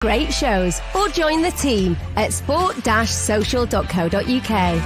Great shows or join the team at sport-social.co.uk.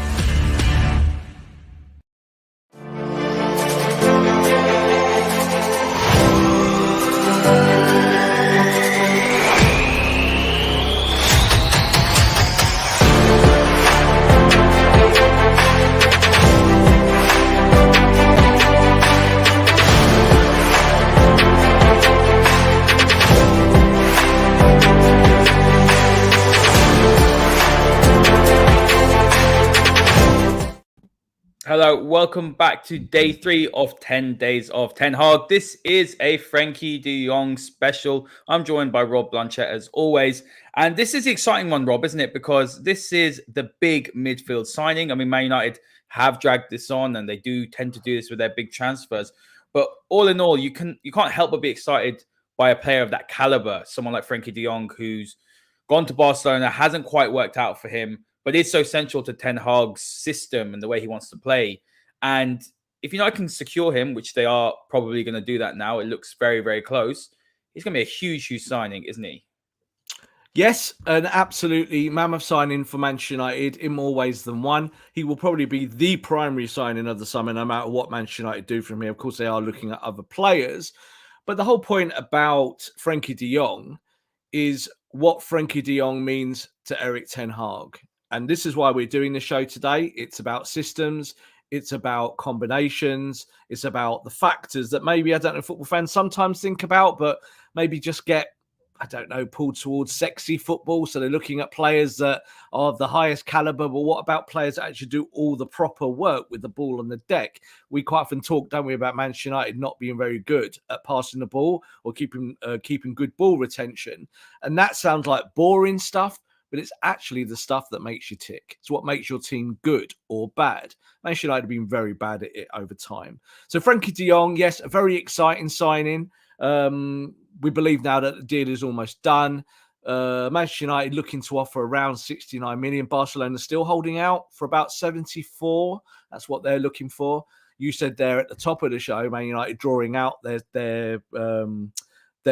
Hello, welcome back to day 3 of 10 days of Ten Hag. This is a Frenkie De Jong special. I'm joined by Rob Blanchette as always. And this is the exciting one, Rob, isn't it? Because this is the big midfield signing. I mean, Man United have dragged this on and they do tend to do this with their big transfers. But all in all, you can't help but be excited by a player of that caliber. Someone like Frenkie De Jong, who's gone to Barcelona, hasn't quite worked out for him, but it's so central to Ten Hag's system and the way he wants to play. And if United can secure him, which they are probably going to do that now, it looks very, very close. He's going to be a huge, huge signing, isn't he? Yes, an absolutely mammoth signing for Manchester United in more ways than one. He will probably be the primary signing of the summer, no matter what Manchester United do from here. Of course, they are looking at other players. But the whole point about Frenkie De Jong is what Frenkie De Jong means to Erik Ten Hag. And this is why we're doing the show today. It's about systems. It's about combinations. It's about the factors that maybe, I don't know, football fans sometimes think about, but maybe just get, I don't know, pulled towards sexy football. So they're looking at players that are of the highest caliber. But what about players that actually do all the proper work with the ball on the deck? We quite often talk, don't we, about Manchester United not being very good at passing the ball or keeping good ball retention. And that sounds like boring stuff, but it's actually the stuff that makes you tick. It's what makes your team good or bad. Manchester United have been very bad at it over time. So Frenkie De Jong, yes, a very exciting signing. We believe now that the deal is almost done. Manchester United looking to offer around 69 million. Barcelona still holding out for about 74. That's what they're looking for. You said there at the top of the show, Man United drawing out their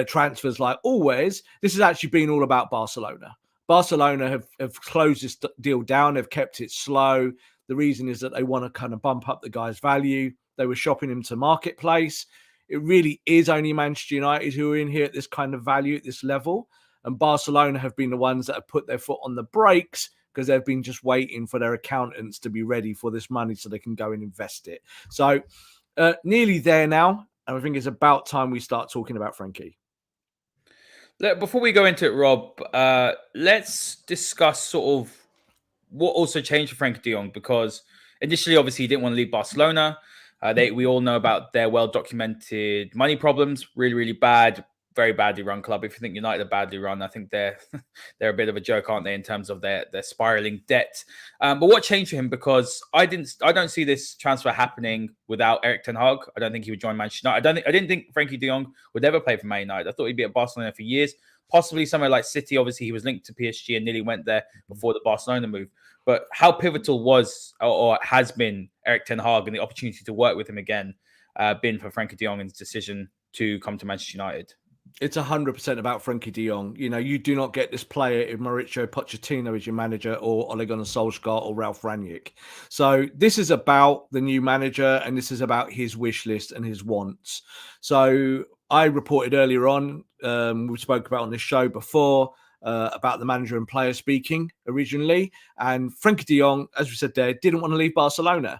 transfers like always. This has actually been all about Barcelona. Barcelona have closed this deal down. They've kept it slow. The reason is that they want to kind of bump up the guy's value. They were shopping him to marketplace. It really is only Manchester United who are in here at this kind of value, at this level. And Barcelona have been the ones that have put their foot on the brakes because they've been just waiting for their accountants to be ready for this money so they can go and invest it. So nearly there now. And I think it's about time we start talking about Frenkie. Before we go into it, Rob, let's discuss sort of what also changed for Frenkie De Jong, because initially, obviously, he didn't want to leave Barcelona. We all know about their well-documented money problems, really, really bad, very badly run club. If you think United are badly run, I think they're a bit of a joke, aren't they, in terms of their spiraling debt. But what changed for him? Because I don't see this transfer happening without Erik Ten Hag. I don't think he would join Manchester United. I didn't think Frenkie De Jong would ever play for Man United. I thought he'd be at Barcelona for years, possibly somewhere like City. Obviously, he was linked to PSG and nearly went there before the Barcelona move. But how pivotal was or has been Erik Ten Hag and the opportunity to work with him again been for Frenkie De Jong and his decision to come to Manchester United? It's 100% about Frenkie De Jong. You know, you do not get this player if Mauricio Pochettino is your manager or Ole Gunnar Solskjaer or Ralf Rangnick. So this is about the new manager and this is about his wish list and his wants. So I reported earlier on, we spoke about on this show before, about the manager and player speaking originally. And Frenkie De Jong, as we said there, didn't want to leave Barcelona.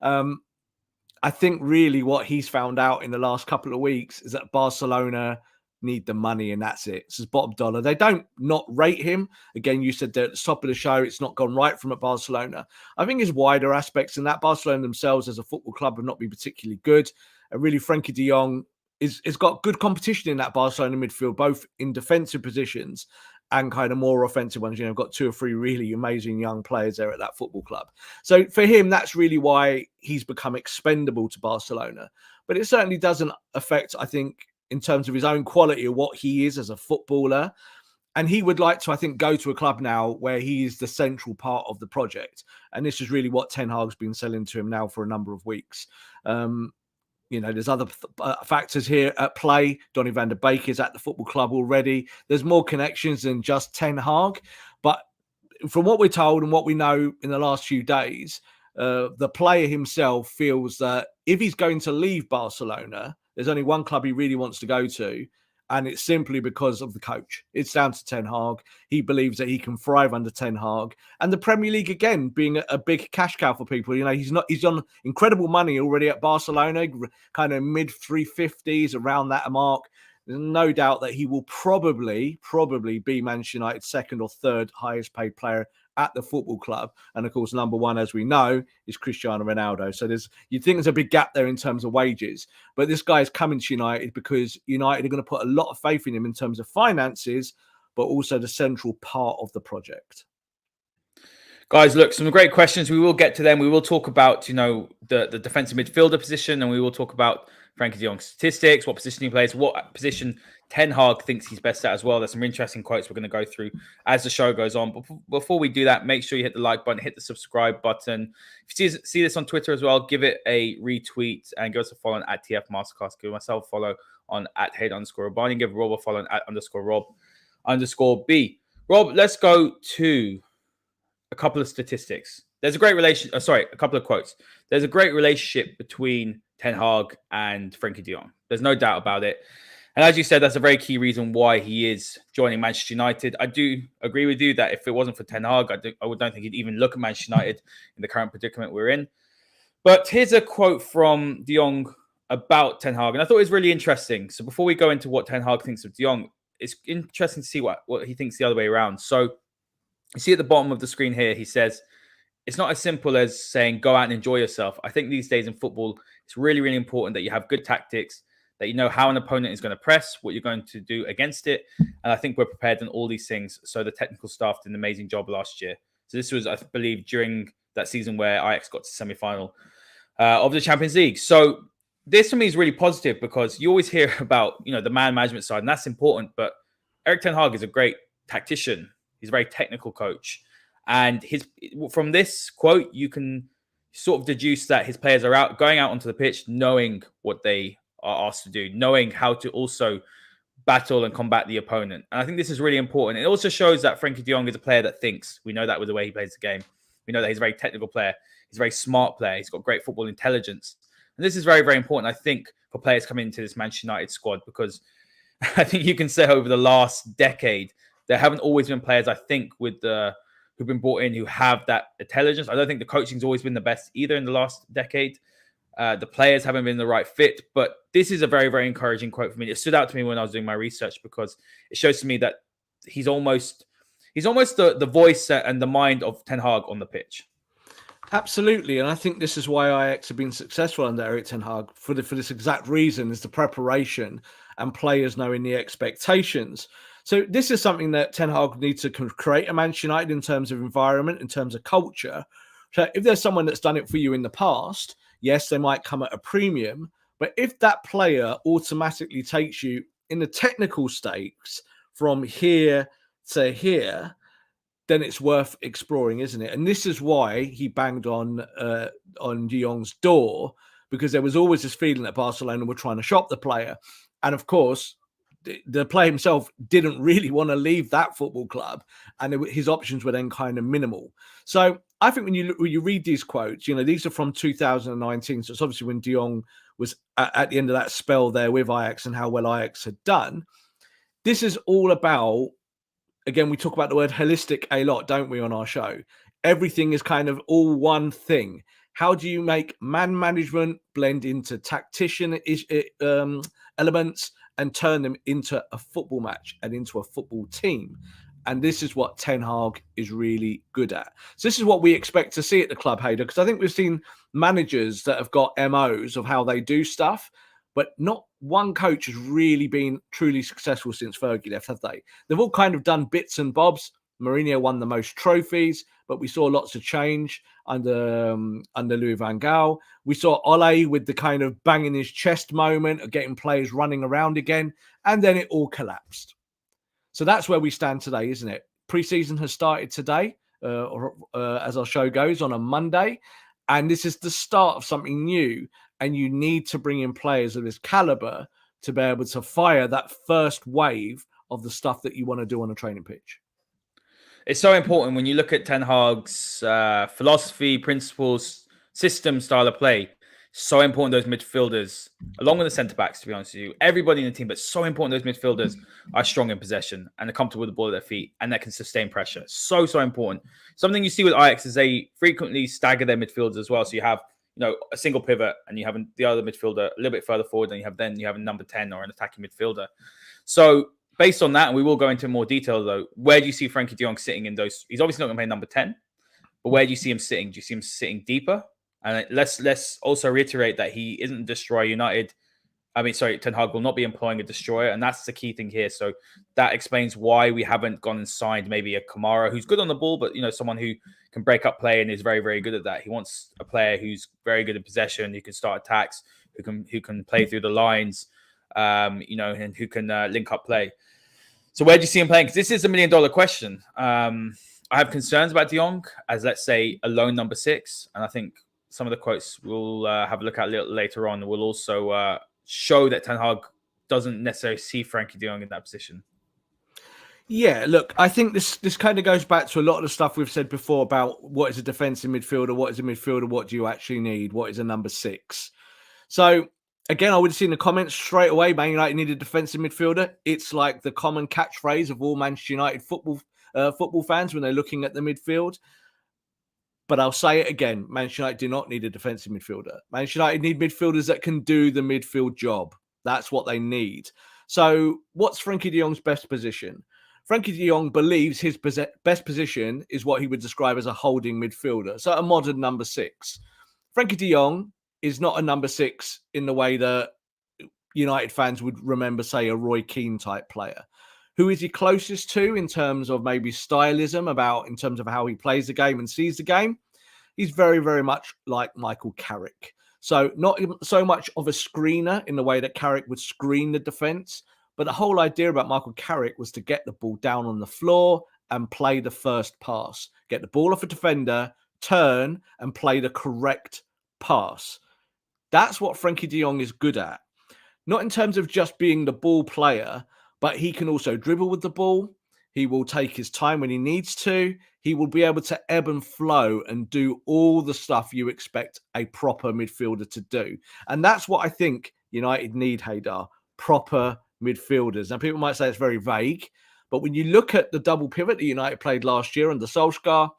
I think really what he's found out in the last couple of weeks is that Barcelona need the money and that's it. This is bottom dollar. They don't not rate him. Again, you said that at the top of the show, it's not gone right from at Barcelona. I think there's wider aspects in that. Barcelona themselves as a football club have not been particularly good. And really, Frenkie De Jong is got good competition in that Barcelona midfield, both in defensive positions and kind of more offensive ones. You know, got 2 or 3 really amazing young players there at that football club. So for him, that's really why he's become expendable to Barcelona. But it certainly doesn't affect, I think, in terms of his own quality or what he is as a footballer. And he would like to, I think, go to a club now where he is the central part of the project. And this is really what Ten Hag's been selling to him now for a number of weeks. There's other factors here at play. Donny van der Beek is at the football club already. There's more connections than just Ten Hag. But from what we're told and what we know in the last few days, the player himself feels that if he's going to leave Barcelona, there's only one club he really wants to go to, and it's simply because of the coach. It's down to Ten Hag. He believes that he can thrive under Ten Hag. And the Premier League, again, being a big cash cow for people. He's on incredible money already at Barcelona, kind of mid 350s, around that mark. There's no doubt that he will probably be Manchester United's second or third highest paid player at the football club. And of course, number one, as we know, is Cristiano Ronaldo. So you'd think there's a big gap there in terms of wages. But this guy is coming to United because United are going to put a lot of faith in him in terms of finances, but also the central part of the project. Guys, look, some great questions. We will get to them. We will talk about, the defensive midfielder position, and we will talk about Frenkie De Jong's statistics, what position he plays, what position Ten Hag thinks he's best at as well. There's some interesting quotes we're going to go through as the show goes on. But before we do that, make sure you hit the like button, hit the subscribe button. If you see this on Twitter as well, give it a retweet and give us a follow on at TF Masterclass. Give myself a follow on at Haider_Rubbani. Give Rob a follow on at _Rob_B. Rob, let's go to a couple of statistics. There's a great a couple of quotes. There's a great relationship between Ten Hag and Frenkie De Jong. There's no doubt about it. And as you said, that's a very key reason why he is joining Manchester United. I do agree with you that if it wasn't for Ten Hag, I don't think he'd even look at Manchester United in the current predicament we're in. But here's a quote from De Jong about Ten Hag. And I thought it was really interesting. So before we go into what Ten Hag thinks of De Jong, it's interesting to see what he thinks the other way around. So you see at the bottom of the screen here, he says, it's not as simple as saying, go out and enjoy yourself. I think these days in football, it's really, really important that you have good tactics, that you know how an opponent is going to press, what you're going to do against it. And I think we're prepared in all these things. So the technical staff did an amazing job last year. So this was, I believe, during that season where Ajax got to the semi-final of the Champions League. So this for me is really positive because you always hear about, the man management side, and that's important. But Erik Ten Hag is a great tactician. He's a very technical coach. And from this quote, you can sort of deduce that his players are going out onto the pitch, knowing what they are asked to do, knowing how to also battle and combat the opponent. And I think this is really important. It also shows that Frenkie De Jong is a player that thinks. We know that with the way he plays the game. We know that he's a very technical player. He's a very smart player. He's got great football intelligence. And this is very, very important, I think, for players coming into this Manchester United squad, because I think you can say over the last decade, there haven't always been players, I think, who've been brought in who have that intelligence. I don't think the coaching's always been the best either in the last decade. The players haven't been the right fit. But this is a very, very encouraging quote for me. It stood out to me when I was doing my research because it shows to me that he's almost the voice and the mind of Ten Hag on the pitch. Absolutely. And I think this is why Ajax have been successful under Erik Ten Hag for this exact reason, is the preparation and players knowing the expectations. So this is something that Ten Hag needs to create at Manchester United in terms of environment, in terms of culture. So if there's someone that's done it for you in the past, yes, they might come at a premium. But if that player automatically takes you in the technical stakes from here to here, then it's worth exploring, isn't it? And this is why he banged on De Jong's door, because there was always this feeling that Barcelona were trying to shop the player. And of course, the player himself didn't really want to leave that football club, and his options were then kind of minimal. So I think when you read these quotes, these are from 2019. So it's obviously when De Jong was at the end of that spell there with Ajax and how well Ajax had done. This is all about, again, we talk about the word holistic a lot, don't we, on our show? Everything is kind of all one thing. How do you make man management blend into tactician elements and turn them into a football match and into a football team? And this is what Ten Hag is really good at. So this is what we expect to see at the club, Haider, because I think we've seen managers that have got MOs of how they do stuff, but not one coach has really been truly successful since Fergie left, have they? They've all kind of done bits and bobs. Mourinho won the most trophies, but we saw lots of change under Louis van Gaal. We saw Ole with the kind of banging his chest moment of getting players running around again, and then it all collapsed. So that's where we stand today, isn't it? Pre-season has started today, as our show goes, on a Monday, and this is the start of something new. and you need to bring in players of this caliber to be able to fire that first wave of the stuff that you want to do on a training pitch. It's so important when you look at Ten Hag's philosophy, principles, system, style of play. So important those midfielders, along with the centre-backs, to be honest with you. Everybody in the team, but so important those midfielders are strong in possession and are comfortable with the ball at their feet and that can sustain pressure. So important. Something you see with Ajax is they frequently stagger their midfielders as well. So you have, a single pivot and you have the other midfielder a little bit further forward, and you have a number 10 or an attacking midfielder. So based on that, and we will go into more detail though, where do you see Frenkie De Jong sitting in those? He's obviously not going to play number 10, but where do you see him sitting? Do you see him sitting deeper? And let's also reiterate that he isn't Destroyer United. Ten Hag will not be employing a destroyer, and that's the key thing here. So that explains why we haven't gone and signed maybe a Kamara who's good on the ball, but someone who can break up play and is very, very good at that. He wants a player who's very good in possession, who can start attacks, who can play through the lines, and who can link up play. So where do you see him playing? Because this is $1 million question. I have concerns about De Jong as, let's say, a lone number 6, and I think some of the quotes we'll have a look at a little later on will also show that Ten Hag doesn't necessarily see Frenkie De Jong in that position. Yeah, look, I think this kind of goes back to a lot of the stuff we've said before about what is a defensive midfielder, what is a midfielder, what do you actually need, what is a number 6. So, again, I would have seen the comments straight away, Man United need a defensive midfielder. It's like the common catchphrase of all Manchester United football fans when they're looking at the midfield. But I'll say it again, Manchester United do not need a defensive midfielder. Manchester United need midfielders that can do the midfield job. That's what they need. So what's Frenkie de Jong's best position? Frenkie de Jong believes his best position is what he would describe as a holding midfielder, so a modern number 6. Frenkie de Jong is not a number 6 in the way that United fans would remember, say, a Roy Keane type player. Who is he closest to in terms of maybe stylism, in terms of how he plays the game and sees the game? He's very, very much like Michael Carrick. So not so much of a screener in the way that Carrick would screen the defence, but the whole idea about Michael Carrick was to get the ball down on the floor and play the first pass. Get the ball off a defender, turn and play the correct pass. That's what Frenkie de Jong is good at. Not in terms of just being the ball player, but he can also dribble with the ball. He will take his time when he needs to. He will be able to ebb and flow and do all the stuff you expect a proper midfielder to do. And that's what I think United need, Haider, proper midfielders. Now, people might say it's very vague, but when you look at the double pivot that United played last year under Solskjaer,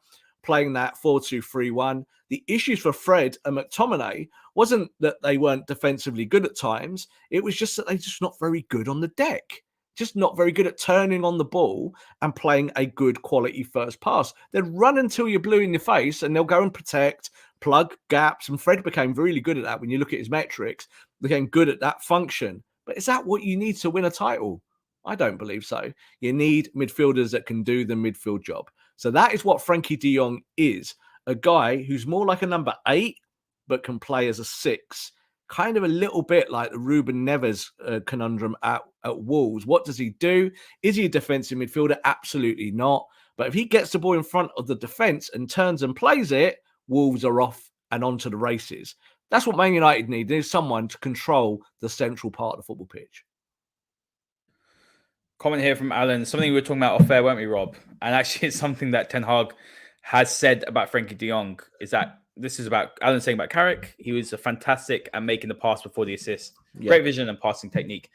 playing that 4-2-3-1, the issues for Fred and McTominay wasn't that they weren't defensively good at times. It was just that they're just not very good on the deck. Just not very good at turning on the ball and playing a good quality first pass. They'd run until you're blue in your face and they'll go and protect, plug gaps. And Fred became really good at that. When you look at his metrics, became good at that function. But is that what you need to win a title? I don't believe so. You need midfielders that can do the midfield job. So that is what Frenkie de Jong is. A guy who's more like a number 8, but can play as a 6. Kind of a little bit like the Ruben Neves conundrum at Wolves. What does he do? Is he a defensive midfielder? Absolutely not. But if he gets the ball in front of the defence and turns and plays it, Wolves are off and onto the races. That's what Man United need. There's someone to control the central part of the football pitch. Comment here from Alan. Something we were talking about off air, weren't we, Rob? And actually, it's something that Ten Hag has said about Frenkie de Jong, is that this is about Alan saying about Carrick. He was fantastic at making the pass before the assist. Yeah. Great vision and passing technique.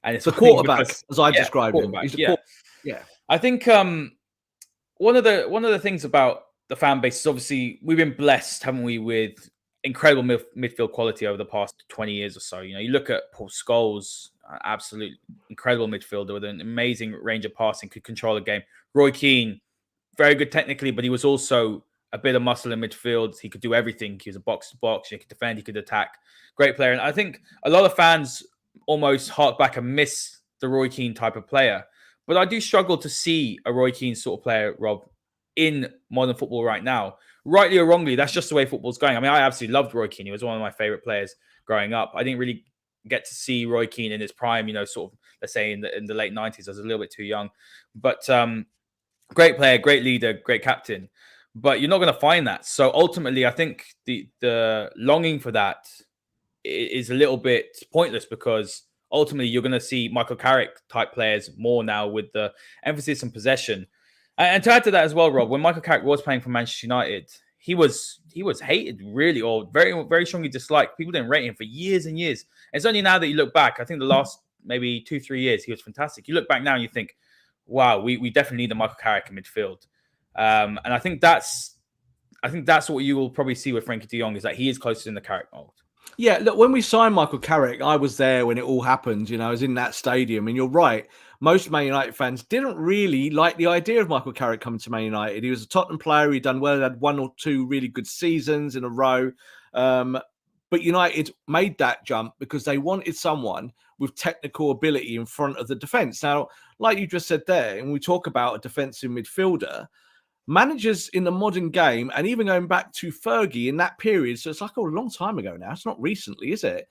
And it's a quarterback, as I described him. He's yeah. I think one of the things about the fan base is obviously we've been blessed, haven't we, with incredible midfield quality over the past 20 years or so. You look at Paul Scholes, absolute incredible midfielder with an amazing range of passing, could control the game. Roy Keane, very good technically, but he was also a bit of muscle in midfield. He could do everything. He was a box-to-box. He could defend. He could attack. Great player. And I think a lot of fans almost hark back and miss the Roy Keane type of player. But I do struggle to see a Roy Keane sort of player, Rob, in modern football right now. Rightly or wrongly, that's just the way football's going. I mean, I absolutely loved Roy Keane. He was one of my favorite players growing up. I didn't really get to see Roy Keane in his prime, sort of, let's say in the late 90s. I was a little bit too young. But great player, great leader, great captain. But you're not going to find that. So ultimately, I think the longing for that is a little bit pointless because ultimately you're going to see Michael Carrick type players more now with the emphasis on possession. And to add to that as well, Rob, when Michael Carrick was playing for Manchester United, he was hated really, or very, very strongly disliked. People didn't rate him for years and years. And it's only now that you look back, I think the last maybe 2-3 years, he was fantastic. You look back now and you think, wow, we definitely need a Michael Carrick in midfield. And I think that's what you will probably see with Frenkie De Jong, is that he is closer in the Carrick mold. Yeah, look, when we signed Michael Carrick, I was there when it all happened. You know, I was in that stadium, and you're right. Most Man United fans didn't really like the idea of Michael Carrick coming to Man United. He was a Tottenham player. He'd done well. He had 1 or 2 really good seasons in a row. But United made that jump because they wanted someone with technical ability in front of the defence. Now, like you just said there, and we talk about a defensive midfielder, managers in the modern game, and even going back to Fergie in that period, so it's like a long time ago now. It's not recently, is it?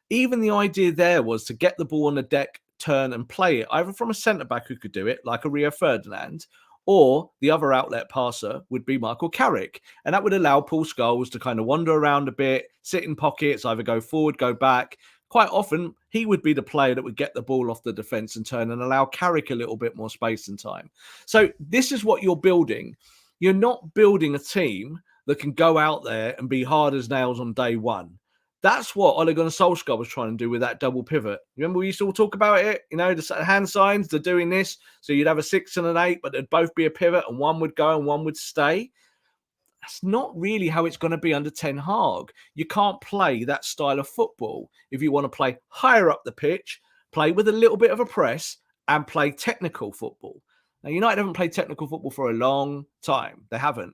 Even the idea there was to get the ball on the deck, turn and play it, either from a centre-back who could do it, like a Rio Ferdinand, or the other outlet passer would be Michael Carrick. And that would allow Paul Scholes to kind of wander around a bit, sit in pockets, either go forward, go back. Quite often, he would be the player that would get the ball off the defence and turn and allow Carrick a little bit more space and time. So this is what you're building. You're not building a team that can go out there and be hard as nails on day one. That's what Ole Gunnar Solskjaer was trying to do with that double pivot. Remember, we used to all talk about it, you know, the hand signs, they're doing this. So you'd have a 6 and an 8, but they'd both be a pivot and one would go and one would stay. That's not really how it's going to be under Ten Hag. You can't play that style of football if you want to play higher up the pitch, play with a little bit of a press, and play technical football. Now, United haven't played technical football for a long time. They haven't.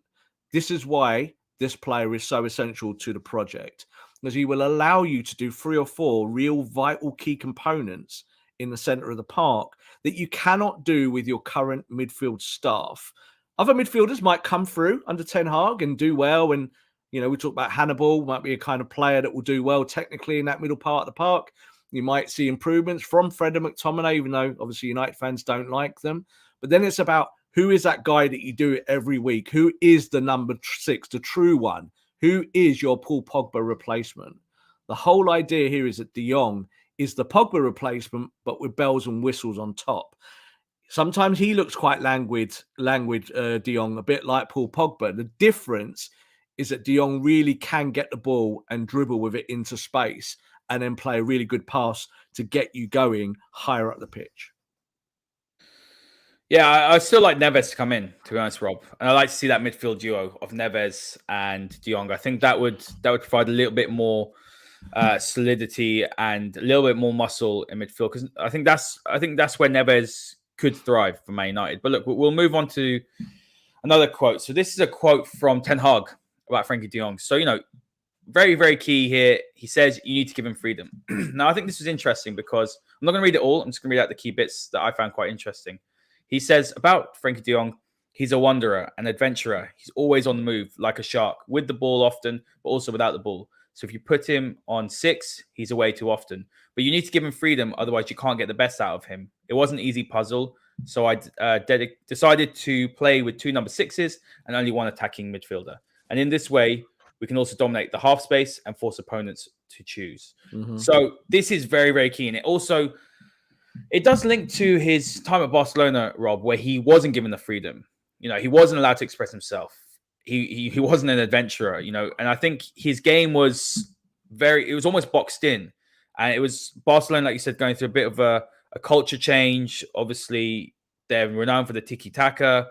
This is why this player is so essential to the project, because he will allow you to do 3 or 4 real vital key components in the centre of the park that you cannot do with your current midfield staff. Other midfielders might come through under Ten Hag and do well. And, you know, we talk about Hannibal, might be a kind of player that will do well technically in that middle part of the park. You might see improvements from Fred and McTominay, even though obviously United fans don't like them. But then it's about who is that guy that you do it every week? Who is the number 6, the true one? Who is your Paul Pogba replacement? The whole idea here is that De Jong is the Pogba replacement, but with bells and whistles on top. Sometimes he looks quite languid, De Jong, a bit like Paul Pogba. The difference is that De Jong really can get the ball and dribble with it into space and then play a really good pass to get you going higher up the pitch. Yeah, I still like Neves to come in, to be honest, Rob. And I like to see that midfield duo of Neves and De Jong. I think that would provide a little bit more solidity and a little bit more muscle in midfield, because I think that's where Neves could thrive for Man United. But look, we'll move on to another quote. So this is a quote from Ten Hag about Frenkie De Jong. So, you know, very, very key here. He says you need to give him freedom. Now, I think this is interesting because I'm not going to read it all. I'm just going to read out the key bits that I found quite interesting. He says about Frenkie De Jong, he's a wanderer, an adventurer. He's always on the move like a shark, with the ball often, but also without the ball. So if you put him on 6, he's away too often. But you need to give him freedom, otherwise you can't get the best out of him. It wasn't an easy puzzle, so I decided to play with 2 number 6s and only 1 attacking midfielder. And in this way, we can also dominate the half space and force opponents to choose. Mm-hmm. So this is very, very key. And it does link to his time at Barcelona, Rob, where he wasn't given the freedom. You know, he wasn't allowed to express himself. He wasn't an adventurer, you know, and I think his game was it was almost boxed in. And it was Barcelona, like you said, going through a bit of a culture change. Obviously, they're renowned for the tiki-taka,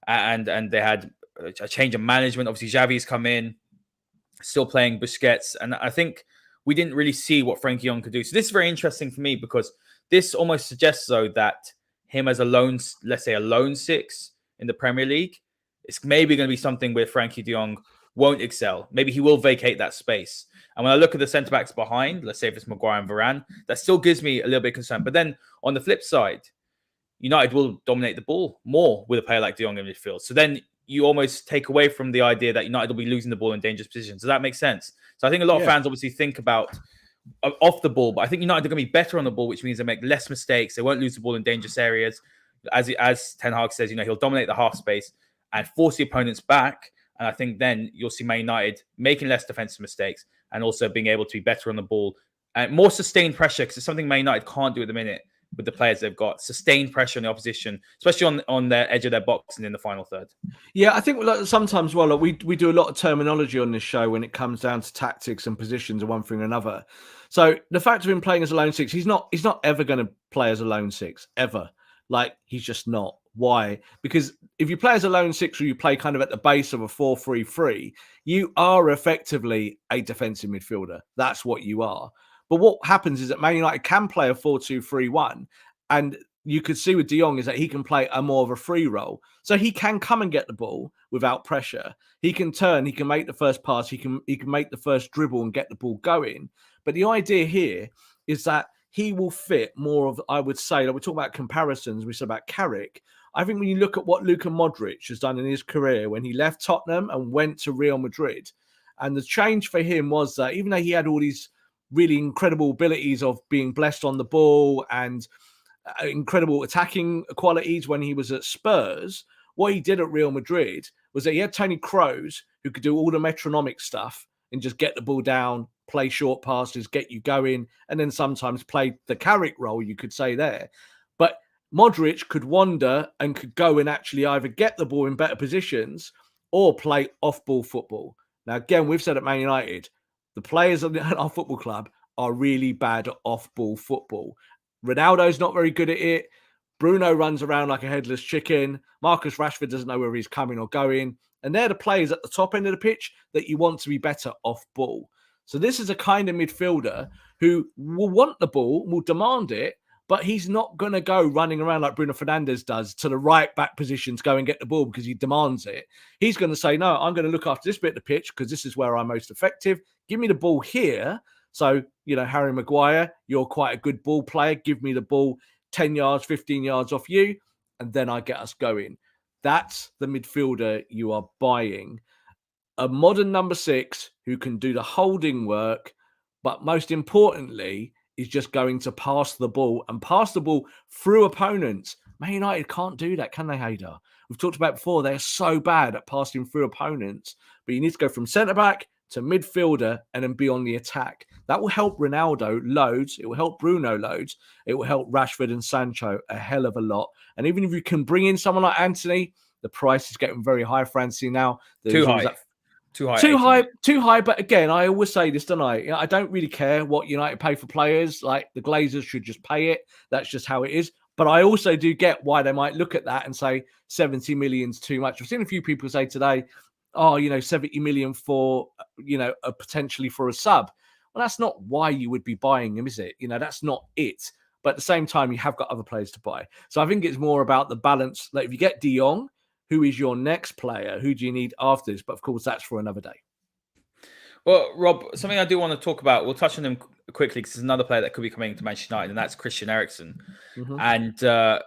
and they had a change of management. Obviously, Xavi's come in, still playing Busquets. And I think we didn't really see what Frenkie De Jong could do. So this is very interesting for me, because this almost suggests, though, that him as a lone 6 in the Premier League, it's maybe going to be something where Frenkie De Jong won't excel. Maybe he will vacate that space. And when I look at the centre-backs behind, let's say if it's Maguire and Varane, that still gives me a little bit of concern. But then on the flip side, United will dominate the ball more with a player like De Jong in midfield. So then you almost take away from the idea that United will be losing the ball in dangerous positions. So that makes sense. So I think a lot of fans obviously think about off the ball, but I think United are going to be better on the ball, which means they make less mistakes. They won't lose the ball in dangerous areas. As Ten Hag says, you know, he'll dominate the half space and force the opponents back. And I think then you'll see Man United making less defensive mistakes and also being able to be better on the ball and more sustained pressure, because it's something Man United can't do at the minute with the players they've got. Sustained pressure on the opposition, especially on the edge of their box and in the final third. Yeah, I think sometimes, we do a lot of terminology on this show when it comes down to tactics and positions and one thing or another. So the fact of him playing as a lone six, he's not ever going to play as a lone six, ever. Like, he's just not. Why? Because if you play as a lone six or you play kind of at the base of a 4-3-3, you are effectively a defensive midfielder. That's what you are. But what happens is that Man United can play a 4-2-3-1, and you could see with De Jong is that he can play a more of a free role. So he can come and get the ball without pressure. He can turn, he can make the first pass, he can make the first dribble and get the ball going. But the idea here is that he will fit more of, I would say, like we talk about comparisons, we said about Carrick. I think when you look at what Luka Modric has done in his career when he left Tottenham and went to Real Madrid, and the change for him was that even though he had all these really incredible abilities of being blessed on the ball and incredible attacking qualities when he was at Spurs, what he did at Real Madrid was that he had Tony Kroos who could do all the metronomic stuff and just get the ball down, play short passes, get you going, and then sometimes play the Carrick role, you could say there. But Modric could wander and could go and actually either get the ball in better positions or play off-ball football. Now, again, we've said at Man United, the players at our football club are really bad at off-ball football. Ronaldo's not very good at it. Bruno runs around like a headless chicken. Marcus Rashford doesn't know where he's coming or going. And they're the players at the top end of the pitch that you want to be better off-ball. So this is a kind of midfielder who will want the ball, will demand it, but he's not going to go running around like Bruno Fernandes does to the right back position to go and get the ball because he demands it. He's going to say, no, I'm going to look after this bit of the pitch because this is where I'm most effective. Give me the ball here. So, Harry Maguire, you're quite a good ball player. Give me the ball 10 yards, 15 yards off you, and then I get us going. That's the midfielder you are buying. A modern number 6 who can do the holding work, but most importantly, is just going to pass the ball and pass the ball through opponents. Man United can't do that, can they, Haider? We've talked about before, they're so bad at passing through opponents, but you need to go from centre-back to midfielder and then be on the attack. That will help Ronaldo loads. It will help Bruno loads. It will help Rashford and Sancho a hell of a lot. And even if you can bring in someone like Anthony, the price is getting very high for Anthony now. Too high. But again, I always say this, don't I? I don't really care what United pay for players. Like, the Glazers should just pay it. That's just how it is. But I also do get why they might look at that and say 70 million's too much. I've seen a few people say today, 70 million for, potentially for a sub. Well, that's not why you would be buying him, is it? That's not it. But at the same time, you have got other players to buy. So I think it's more about the balance. Like, if you get De Jong, who is your next player? Who do you need after this? But of course, that's for another day. Well, Rob, something I do want to talk about, we'll touch on him quickly because there's another player that could be coming to Manchester United, and that's Christian Eriksen. Mm-hmm. And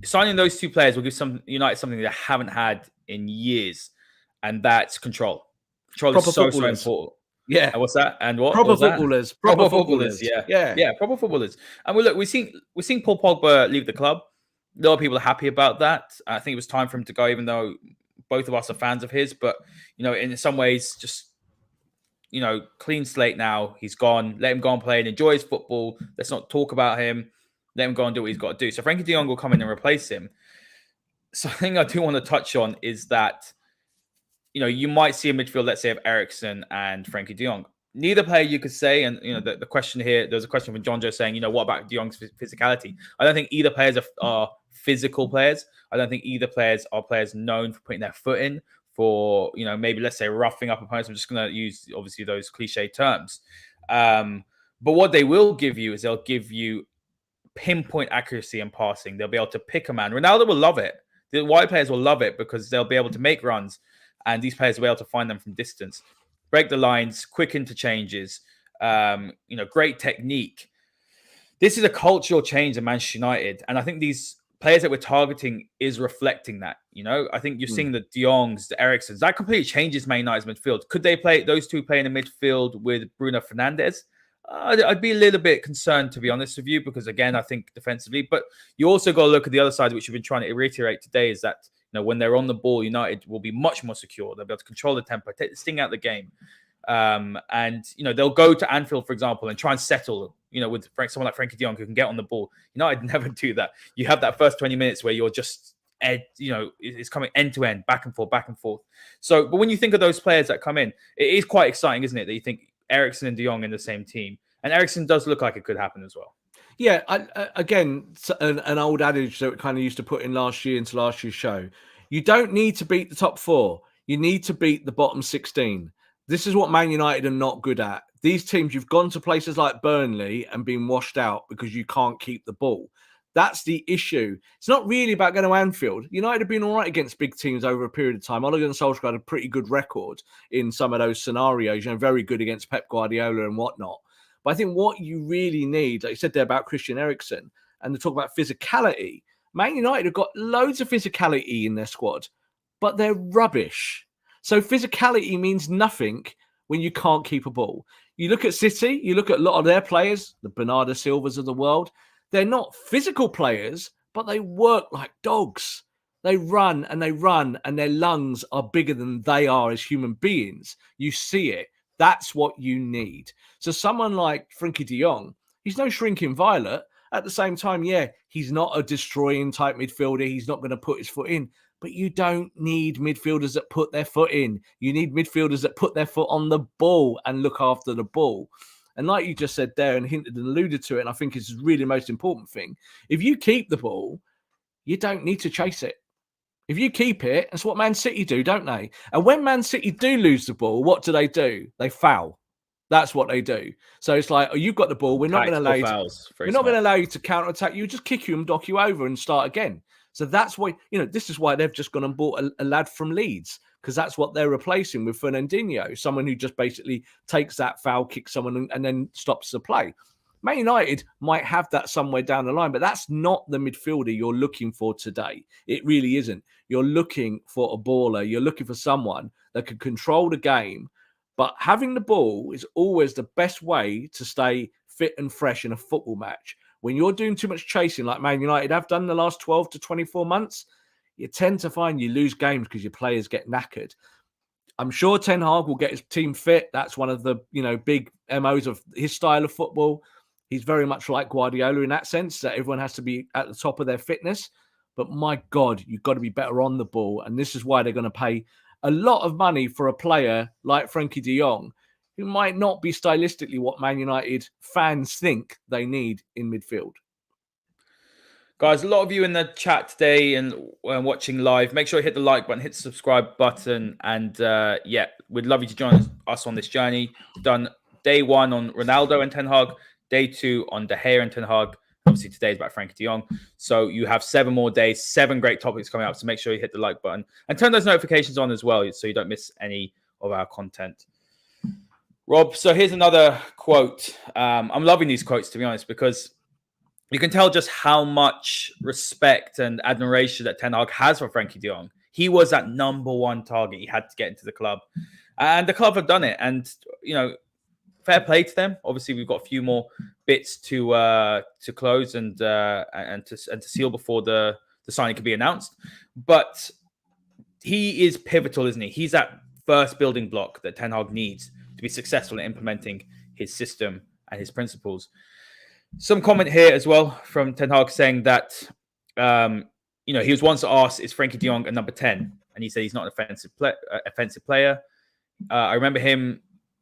signing those two players will give United something they haven't had in years, and that's control. Control is so important. Yeah. And what's that? And what? Proper footballers. Proper footballers. Yeah. Proper footballers. And we're seeing Paul Pogba leave the club. A lot of people are happy about that. I think it was time for him to go, even though both of us are fans of his. But, in some ways, just, clean slate now. He's gone. Let him go and play and enjoy his football. Let's not talk about him. Let him go and do what he's got to do. So Frenkie De Jong will come in and replace him. Something I do want to touch on is that, you might see a midfield, let's say, of Eriksen and Frenkie De Jong. Neither player you could say, and the question here, there's a question from Jongs saying, what about De Jong's physicality? I don't think either players are physical players. I don't think either players are players known for putting their foot in, for, maybe let's say roughing up opponents. I'm just going to use obviously those cliche terms. But what they will give you is they'll give you pinpoint accuracy in passing. They'll be able to pick a man. Ronaldo will love it. The wide players will love it because they'll be able to make runs, and these players will be able to find them from distance. Break the lines, quick interchanges, great technique. This is a cultural change in Manchester United. And I think these players that we're targeting is reflecting that. I think you're seeing the De Jongs, the Eriksens. That completely changes Man United's midfield. Could those two play in the midfield with Bruno Fernandes? I'd be a little bit concerned, to be honest with you, because, again, I think defensively. But you also got to look at the other side, which we've been trying to reiterate today, is that when they're on the ball, United will be much more secure. They'll be able to control the tempo, take the sting out of the game. And, they'll go to Anfield, for example, and try and settle, with someone like Frenkie De Jong who can get on the ball. United never do that. You have that first 20 minutes where you're just, it's coming end to end, back and forth, back and forth. So, but when you think of those players that come in, it is quite exciting, isn't it? That you think Eriksen and De Jong in the same team. And Eriksen does look like it could happen as well. Yeah, again, an old adage that we kind of used to put in last year's show. You don't need to beat the top 4. You need to beat the bottom 16. This is what Man United are not good at. These teams, you've gone to places like Burnley and been washed out because you can't keep the ball. That's the issue. It's not really about going to Anfield. United have been all right against big teams over a period of time. Ole Gunnar Solskjaer had a pretty good record in some of those scenarios, very good against Pep Guardiola and whatnot. But I think what you really need, like you said there about Christian Eriksen, and to talk about physicality, Man United have got loads of physicality in their squad, but they're rubbish. So physicality means nothing when you can't keep a ball. You look at City, you look at a lot of their players, the Bernardo Silvas of the world, they're not physical players, but they work like dogs. They run, and their lungs are bigger than they are as human beings. You see it. That's what you need. So someone like Frenkie De Jong, he's no shrinking violet. At the same time, he's not a destroying type midfielder. He's not going to put his foot in. But you don't need midfielders that put their foot in. You need midfielders that put their foot on the ball and look after the ball. And like you just said there and hinted and alluded to it, and I think it's really the most important thing, if you keep the ball, you don't need to chase it. If you keep it, that's what Man City do, don't they? And when Man City do lose the ball, what do? They foul. That's what they do. So it's like, you've got the ball. We're not going to allow you to counter-attack you. Just kick you and knock you over and start again. So that's why, this is why they've just gone and bought a lad from Leeds, because that's what they're replacing with Fernandinho, someone who just basically takes that foul, kicks someone and then stops the play. Man United might have that somewhere down the line, but that's not the midfielder you're looking for today. It really isn't. You're looking for a baller. You're looking for someone that can control the game, but having the ball is always the best way to stay fit and fresh in a football match. When you're doing too much chasing like Man United have done the last 12 to 24 months, you tend to find you lose games because your players get knackered. I'm sure Ten Hag will get his team fit. That's one of the big MOs of his style of football. He's very much like Guardiola in that sense, that everyone has to be at the top of their fitness. But my God, you've got to be better on the ball. And this is why they're going to pay a lot of money for a player like Frenkie De Jong, who might not be stylistically what Man United fans think they need in midfield. Guys, a lot of you in the chat today and watching live. Make sure you hit the like button, hit the subscribe button. And we'd love you to join us on this journey. We've done day 1 on Ronaldo and Ten Hag, day 2 on De Gea and Ten Hag. Obviously, today is about Frenkie De Jong. So you have 7 more days, 7 great topics coming up. So make sure you hit the like button and turn those notifications on as well so you don't miss any of our content. Rob, so here's another quote. I'm loving these quotes, to be honest, because you can tell just how much respect and admiration that Ten Hag has for Frenkie De Jong. He was that number 1 target. He had to get into the club. And the club have done it. And, fair play to them. Obviously, we've got a few more bits to close and to seal before the signing can be announced. But he is pivotal, isn't he? He's that first building block that Ten Hag needs to be successful in implementing his system and his principles. Some comment here as well from Ten Hag saying that, he was once asked, is Frenkie De Jong a number 10? And he said he's not an offensive player. I remember him.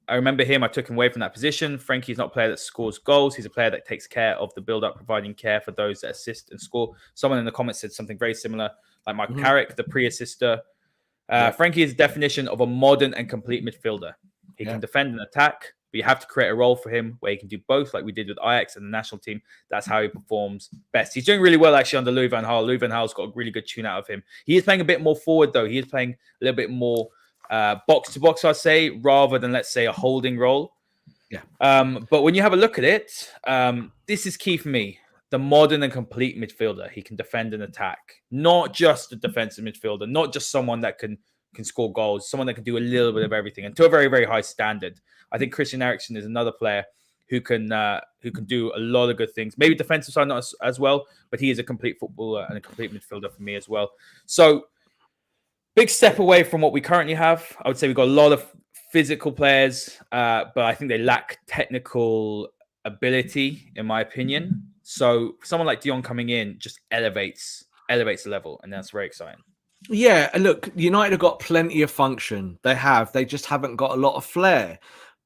I took him away from that position. Frankie's not a player that scores goals. He's a player that takes care of the build-up, providing care for those that assist and score. Someone in the comments said something very similar, like Michael Carrick, the pre-assister. Frenkie is the definition of a modern and complete midfielder. He can defend and attack, but you have to create a role for him where he can do both, like we did with Ajax and the national team. That's how he performs best. He's doing really well, actually, under Louis van Gaal. Louis van Gaal's got a really good tune out of him. He is playing a bit more forward, though. He is playing a little bit more box-to-box, I'd say, rather than, let's say, a holding role. Yeah. But when you have a look at it, this is key for me. The modern and complete midfielder. He can defend and attack. Not just a defensive midfielder. Not just someone that can score goals. Someone that can do a little bit of everything. And to a very, very high standard. I think Christian Eriksen is another player who can do a lot of good things. Maybe defensive side not as well, but he is a complete footballer and a complete midfielder for me as well. So, big step away from what we currently have. I would say we've got a lot of physical players, but I think they lack technical ability, in my opinion. So someone like De Jong coming in just elevates the level, and that's very exciting. Yeah, and look, United have got plenty of function. They have. They just haven't got a lot of flair.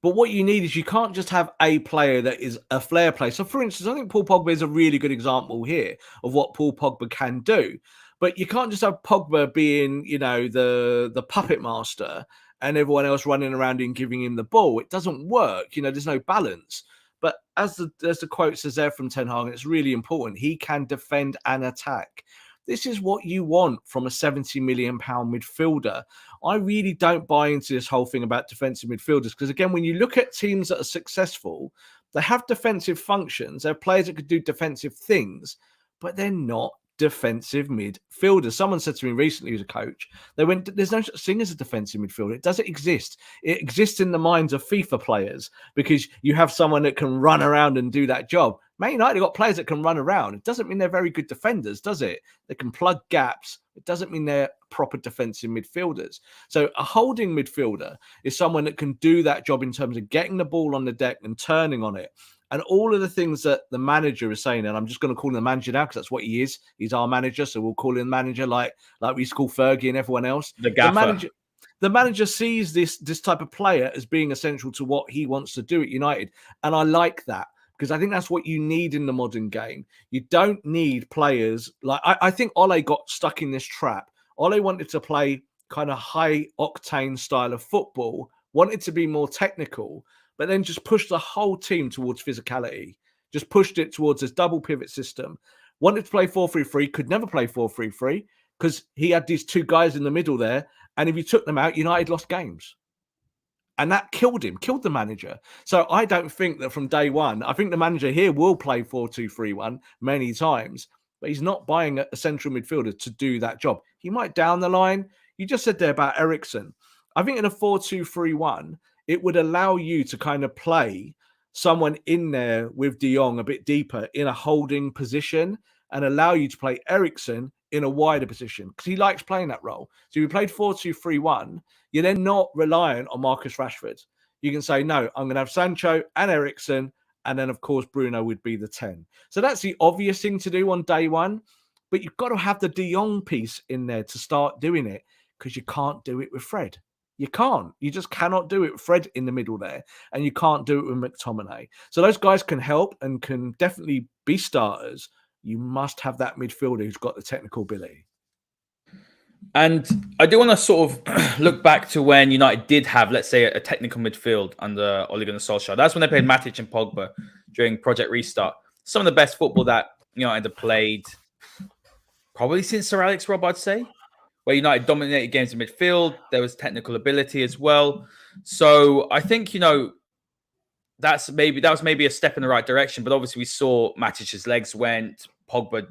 But what you need is you can't just have a player that is a flair player. So, for instance, I think Paul Pogba is a really good example here of what Paul Pogba can do. But you can't just have Pogba being, the puppet master and everyone else running around and giving him the ball. It doesn't work. There's no balance. But as the quote says there from Ten Hag, it's really important. He can defend and attack. This is what you want from a £70 million midfielder. I really don't buy into this whole thing about defensive midfielders because, again, when you look at teams that are successful, they have defensive functions. They're players that could do defensive things, but they're not defensive midfielders. Someone said to me recently, who's a coach, they went, there's no such thing as a defensive midfielder. It doesn't exist. It exists in the minds of FIFA players because you have someone that can run around and do that job. Man United have got players that can run around. It doesn't mean they're very good defenders, does it? They can plug gaps. It doesn't mean they're proper defensive midfielders. So a holding midfielder is someone that can do that job in terms of getting the ball on the deck and turning on it. And all of the things that the manager is saying, and I'm just going to call him the manager now because that's what he is. He's our manager, so we'll call him manager like we used to call Fergie and everyone else. The gaffer. The manager sees this type of player as being essential to what he wants to do at United. And I like that because I think that's what you need in the modern game. You don't need players like I think Ole got stuck in this trap. Ole wanted to play kind of high octane style of football, wanted to be more technical, but then just pushed the whole team towards physicality, just pushed it towards this double pivot system. Wanted to play 4-3-3, could never play 4-3-3 because he had these two guys in the middle there. And if you took them out, United lost games. And that killed him, killed the manager. So I don't think that from day one, I think the manager here will play 4-2-3-1 many times, but he's not buying a central midfielder to do that job. He might down the line. You just said there about Eriksen. I think in a 4-2-3-1, it would allow you to kind of play someone in there with De Jong a bit deeper in a holding position and allow you to play Eriksen in a wider position because he likes playing that role. So if you played 4-2-3-1, you're then not reliant on Marcus Rashford. You can say, no, I'm going to have Sancho and Eriksen, and then, of course, Bruno would be the 10. So that's the obvious thing to do on day one, but you've got to have the De Jong piece in there to start doing it because you can't do it with Fred. You can't. You just cannot do it with Fred in the middle there, and you can't do it with McTominay. So those guys can help and can definitely be starters. You must have that midfielder who's got the technical ability. And I do want to sort of look back to when United did have, let's say, a technical midfield under Ole Gunnar Solskjaer. That's when they played Matic and Pogba during Project Restart. Some of the best football that United have played probably since Sir Alex Robb, I'd say, where United dominated games in midfield. There was technical ability as well. So I think, that was maybe a step in the right direction. But obviously we saw Matic's legs went. Pogba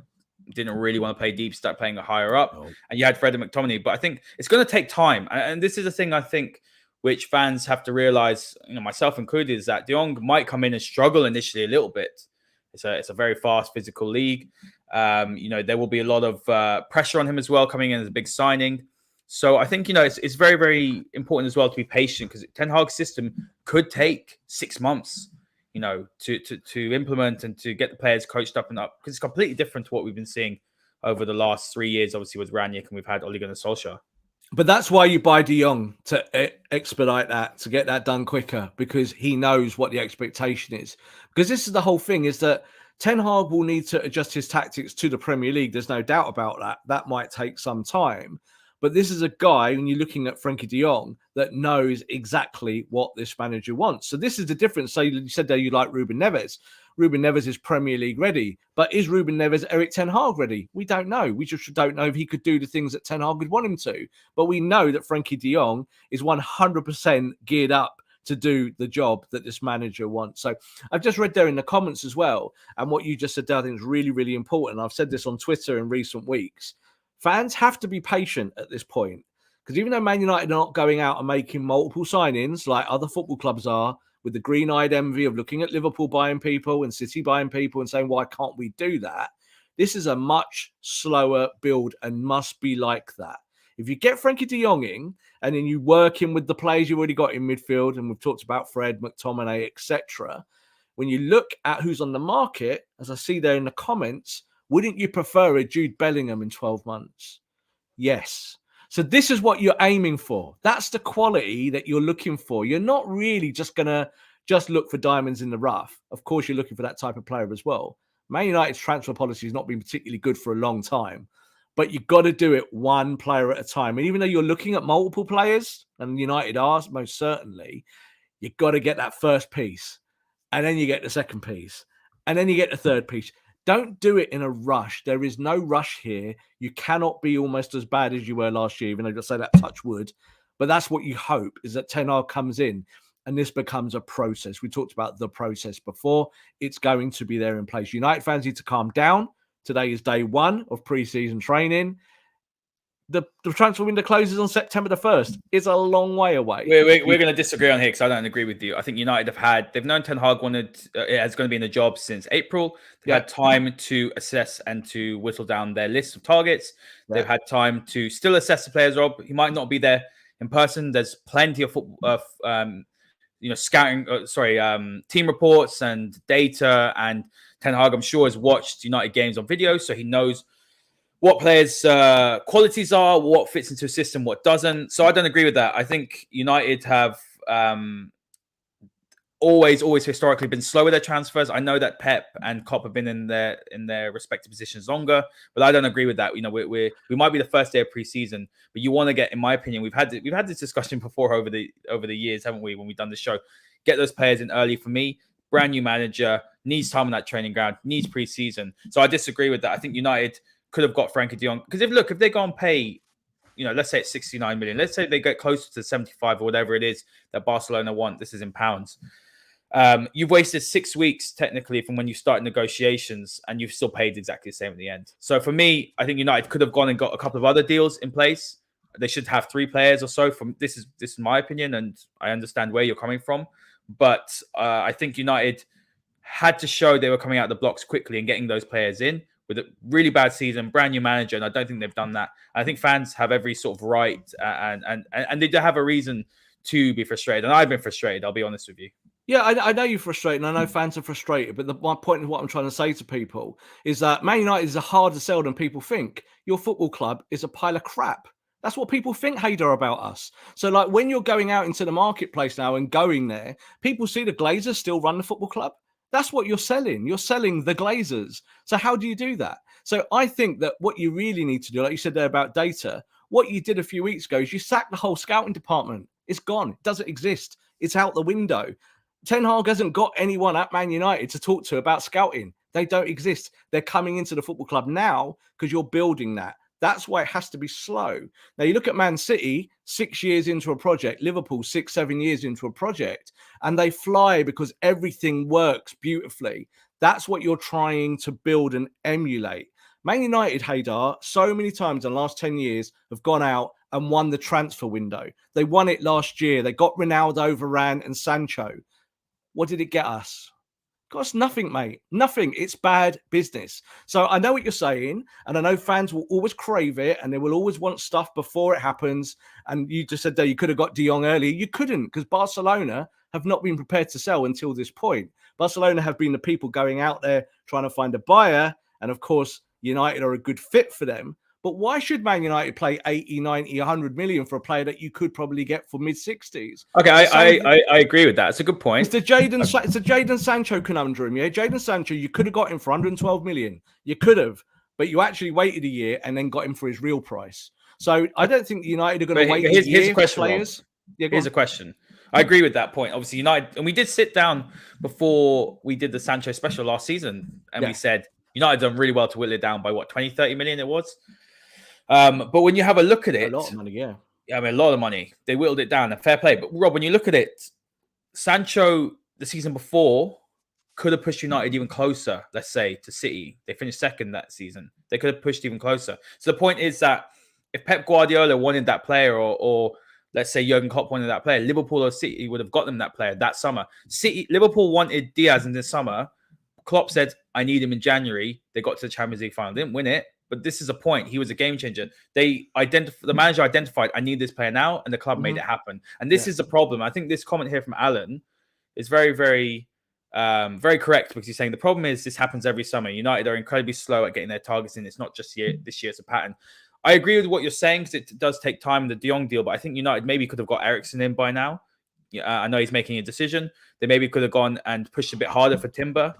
didn't really want to play deep, start playing a higher up. Oh. And you had Fred and McTominay. But I think it's going to take time. And this is the thing I think which fans have to realize, myself included, is that De Jong might come in and struggle initially a little bit. It's a very fast physical league. There will be a lot of pressure on him as well coming in as a big signing. So I think, it's very, very important as well to be patient because Ten Hag's system could take 6 months, to implement and to get the players coached up and up because it's completely different to what we've been seeing over the last 3 years, obviously with Ranić, and we've had Ole Gunnar Solskjaer. But that's why you buy De Jong to expedite that, to get that done quicker, because he knows what the expectation is. Because this is the whole thing, is that Ten Hag will need to adjust his tactics to the Premier League. There's no doubt about that. That might take some time. But this is a guy, when you're looking at Frenkie De Jong, that knows exactly what this manager wants. So this is the difference. So you said there you like Ruben Neves. Ruben Neves is Premier League ready. But is Ruben Neves Erik Ten Hag ready? We don't know. We just don't know if he could do the things that Ten Hag would want him to. But we know that Frenkie De Jong is 100% geared up to do the job that this manager wants. So I've just read there in the comments as well. And what you just said there, I think is really, really important. I've said this on Twitter in recent weeks. Fans have to be patient at this point because even though Man United are not going out and making multiple signings like other football clubs are, with the green-eyed envy of looking at Liverpool buying people and City buying people and saying, why can't we do that? This is a much slower build and must be like that. If you get Frenkie De Jong in, and then you work in with the players you've already got in midfield, and we've talked about Fred, McTominay, etc. When you look at who's on the market, as I see there in the comments, wouldn't you prefer a Jude Bellingham in 12 months? Yes. So this is what you're aiming for. That's the quality that you're looking for. You're not really just going to just look for diamonds in the rough. Of course, you're looking for that type of player as well. Man United's transfer policy has not been particularly good for a long time, but you've got to do it one player at a time. And even though you're looking at multiple players, and United are most certainly, you've got to get that first piece. And then you get the second piece. And then you get the third piece. Don't do it in a rush. There is no rush here. You cannot be almost as bad as you were last year, even though I say that touch wood. But that's what you hope, is that Ten Hag comes in and this becomes a process. We talked about the process before. It's going to be there in place. United fans need to calm down. Today is day one of pre-season training. The transfer window closes on September the 1st. It's a long way away. We're going to disagree on here because I don't agree with you. I think United they've known Ten Hag is going to be in the job since April. They've had time to assess and to whittle down their list of targets. Yeah. They've had time to still assess the players, Rob. He might not be there in person. There's plenty of scouting, team reports and data. And Ten Hag, I'm sure, has watched United games on video, so he knows what players' qualities are, what fits into a system, what doesn't. So I don't agree with that. I think United have always historically been slow with their transfers. I know that Pep and Klopp have been in their respective positions longer, but I don't agree with that. You know, we might be the first day of preseason, but you want to get, in my opinion, we've had this discussion before over the years, haven't we? When we've done the show, get those players in early. For me, brand new manager needs time on that training ground, needs preseason. So I disagree with that. I think United could have got Frenkie De Jong, because if they go and pay, let's say it's 69 million, let's say they get closer to 75 or whatever it is that Barcelona want. This is in pounds. You've wasted 6 weeks technically from when you start negotiations, and you've still paid exactly the same at the end. So for me, I think United could have gone and got a couple of other deals in place. They should have 3 players or so. This is my opinion, and I understand where you're coming from, but I think United had to show they were coming out of the blocks quickly and getting those players in. With a really bad season, brand new manager, and I don't think they've done that. I think fans have every sort of right, and they do have a reason to be frustrated. And I've been frustrated, I'll be honest with you. Yeah, I know you're frustrated, and I know fans are frustrated, but my point of what I'm trying to say to people is that Man United is a harder sell than people think. Your football club is a pile of crap. That's what people think, Haider, about us. So, like, when you're going out into the marketplace now and going there, people see the Glazers still run the football club. That's what you're selling. You're selling the Glazers. So how do you do that? So I think that what you really need to do, like you said there about data, what you did a few weeks ago is you sacked the whole scouting department. It's gone. It doesn't exist. It's out the window. Ten Hag hasn't got anyone at Man United to talk to about scouting. They don't exist. They're coming into the football club now because you're building that. That's why it has to be slow. Now, you look at Man City, 6 years into a project, Liverpool, 6-7 years into a project, and they fly because everything works beautifully. That's what you're trying to build and emulate. Man United, Haider, so many times in the last 10 years have gone out and won the transfer window. They won it last year. They got Ronaldo, Varane, and Sancho. What did it get us? Got us nothing, mate. Nothing. It's bad business. So I know what you're saying, and I know fans will always crave it, and they will always want stuff before it happens. And you just said that you could have got De Jong early. You couldn't, because Barcelona have not been prepared to sell until this point. Barcelona have been the people going out there trying to find a buyer, and of course, United are a good fit for them. But why should Man United pay 80, 90, 100 million for a player that you could probably get for mid-60s? Okay, I agree with that. It's a good point. It's the Jadon Sancho conundrum, yeah? Jadon Sancho, you could have got him for 112 million. You could have, but you actually waited a year and then got him for his real price. So I don't think United are going to wait a year. Here's a question, players. Yeah, here's a question. I agree with that point. Obviously, United, and we did sit down before we did the Sancho special last season, and we said United done really well to whittle it down by 20, 30 million it was. But when you have a look at it, a lot of money, yeah. I mean, a lot of money. They whittled it down, and fair play. But Rob, when you look at it, Sancho the season before could have pushed United even closer, let's say, to City. They finished second that season. They could have pushed even closer. So the point is that if Pep Guardiola wanted that player, or let's say Jurgen Klopp wanted that player, Liverpool or City would have got them that player that summer. Liverpool wanted Diaz in the summer. Klopp said, I need him in January. They got to the Champions League final. Didn't win it, But this is a point. He was a game changer. The manager identified, I need this player now, and the club made it happen. And this is the problem. I think this comment here from Alan is very, very, very correct, because he's saying the problem is this happens every summer. United are incredibly slow at getting their targets in. It's not just this year's a pattern. I agree with what you're saying, because it does take time, the De Jong deal, but I think United maybe could have got Eriksen in by now. I know he's making a decision. They maybe could have gone and pushed a bit harder for Timber.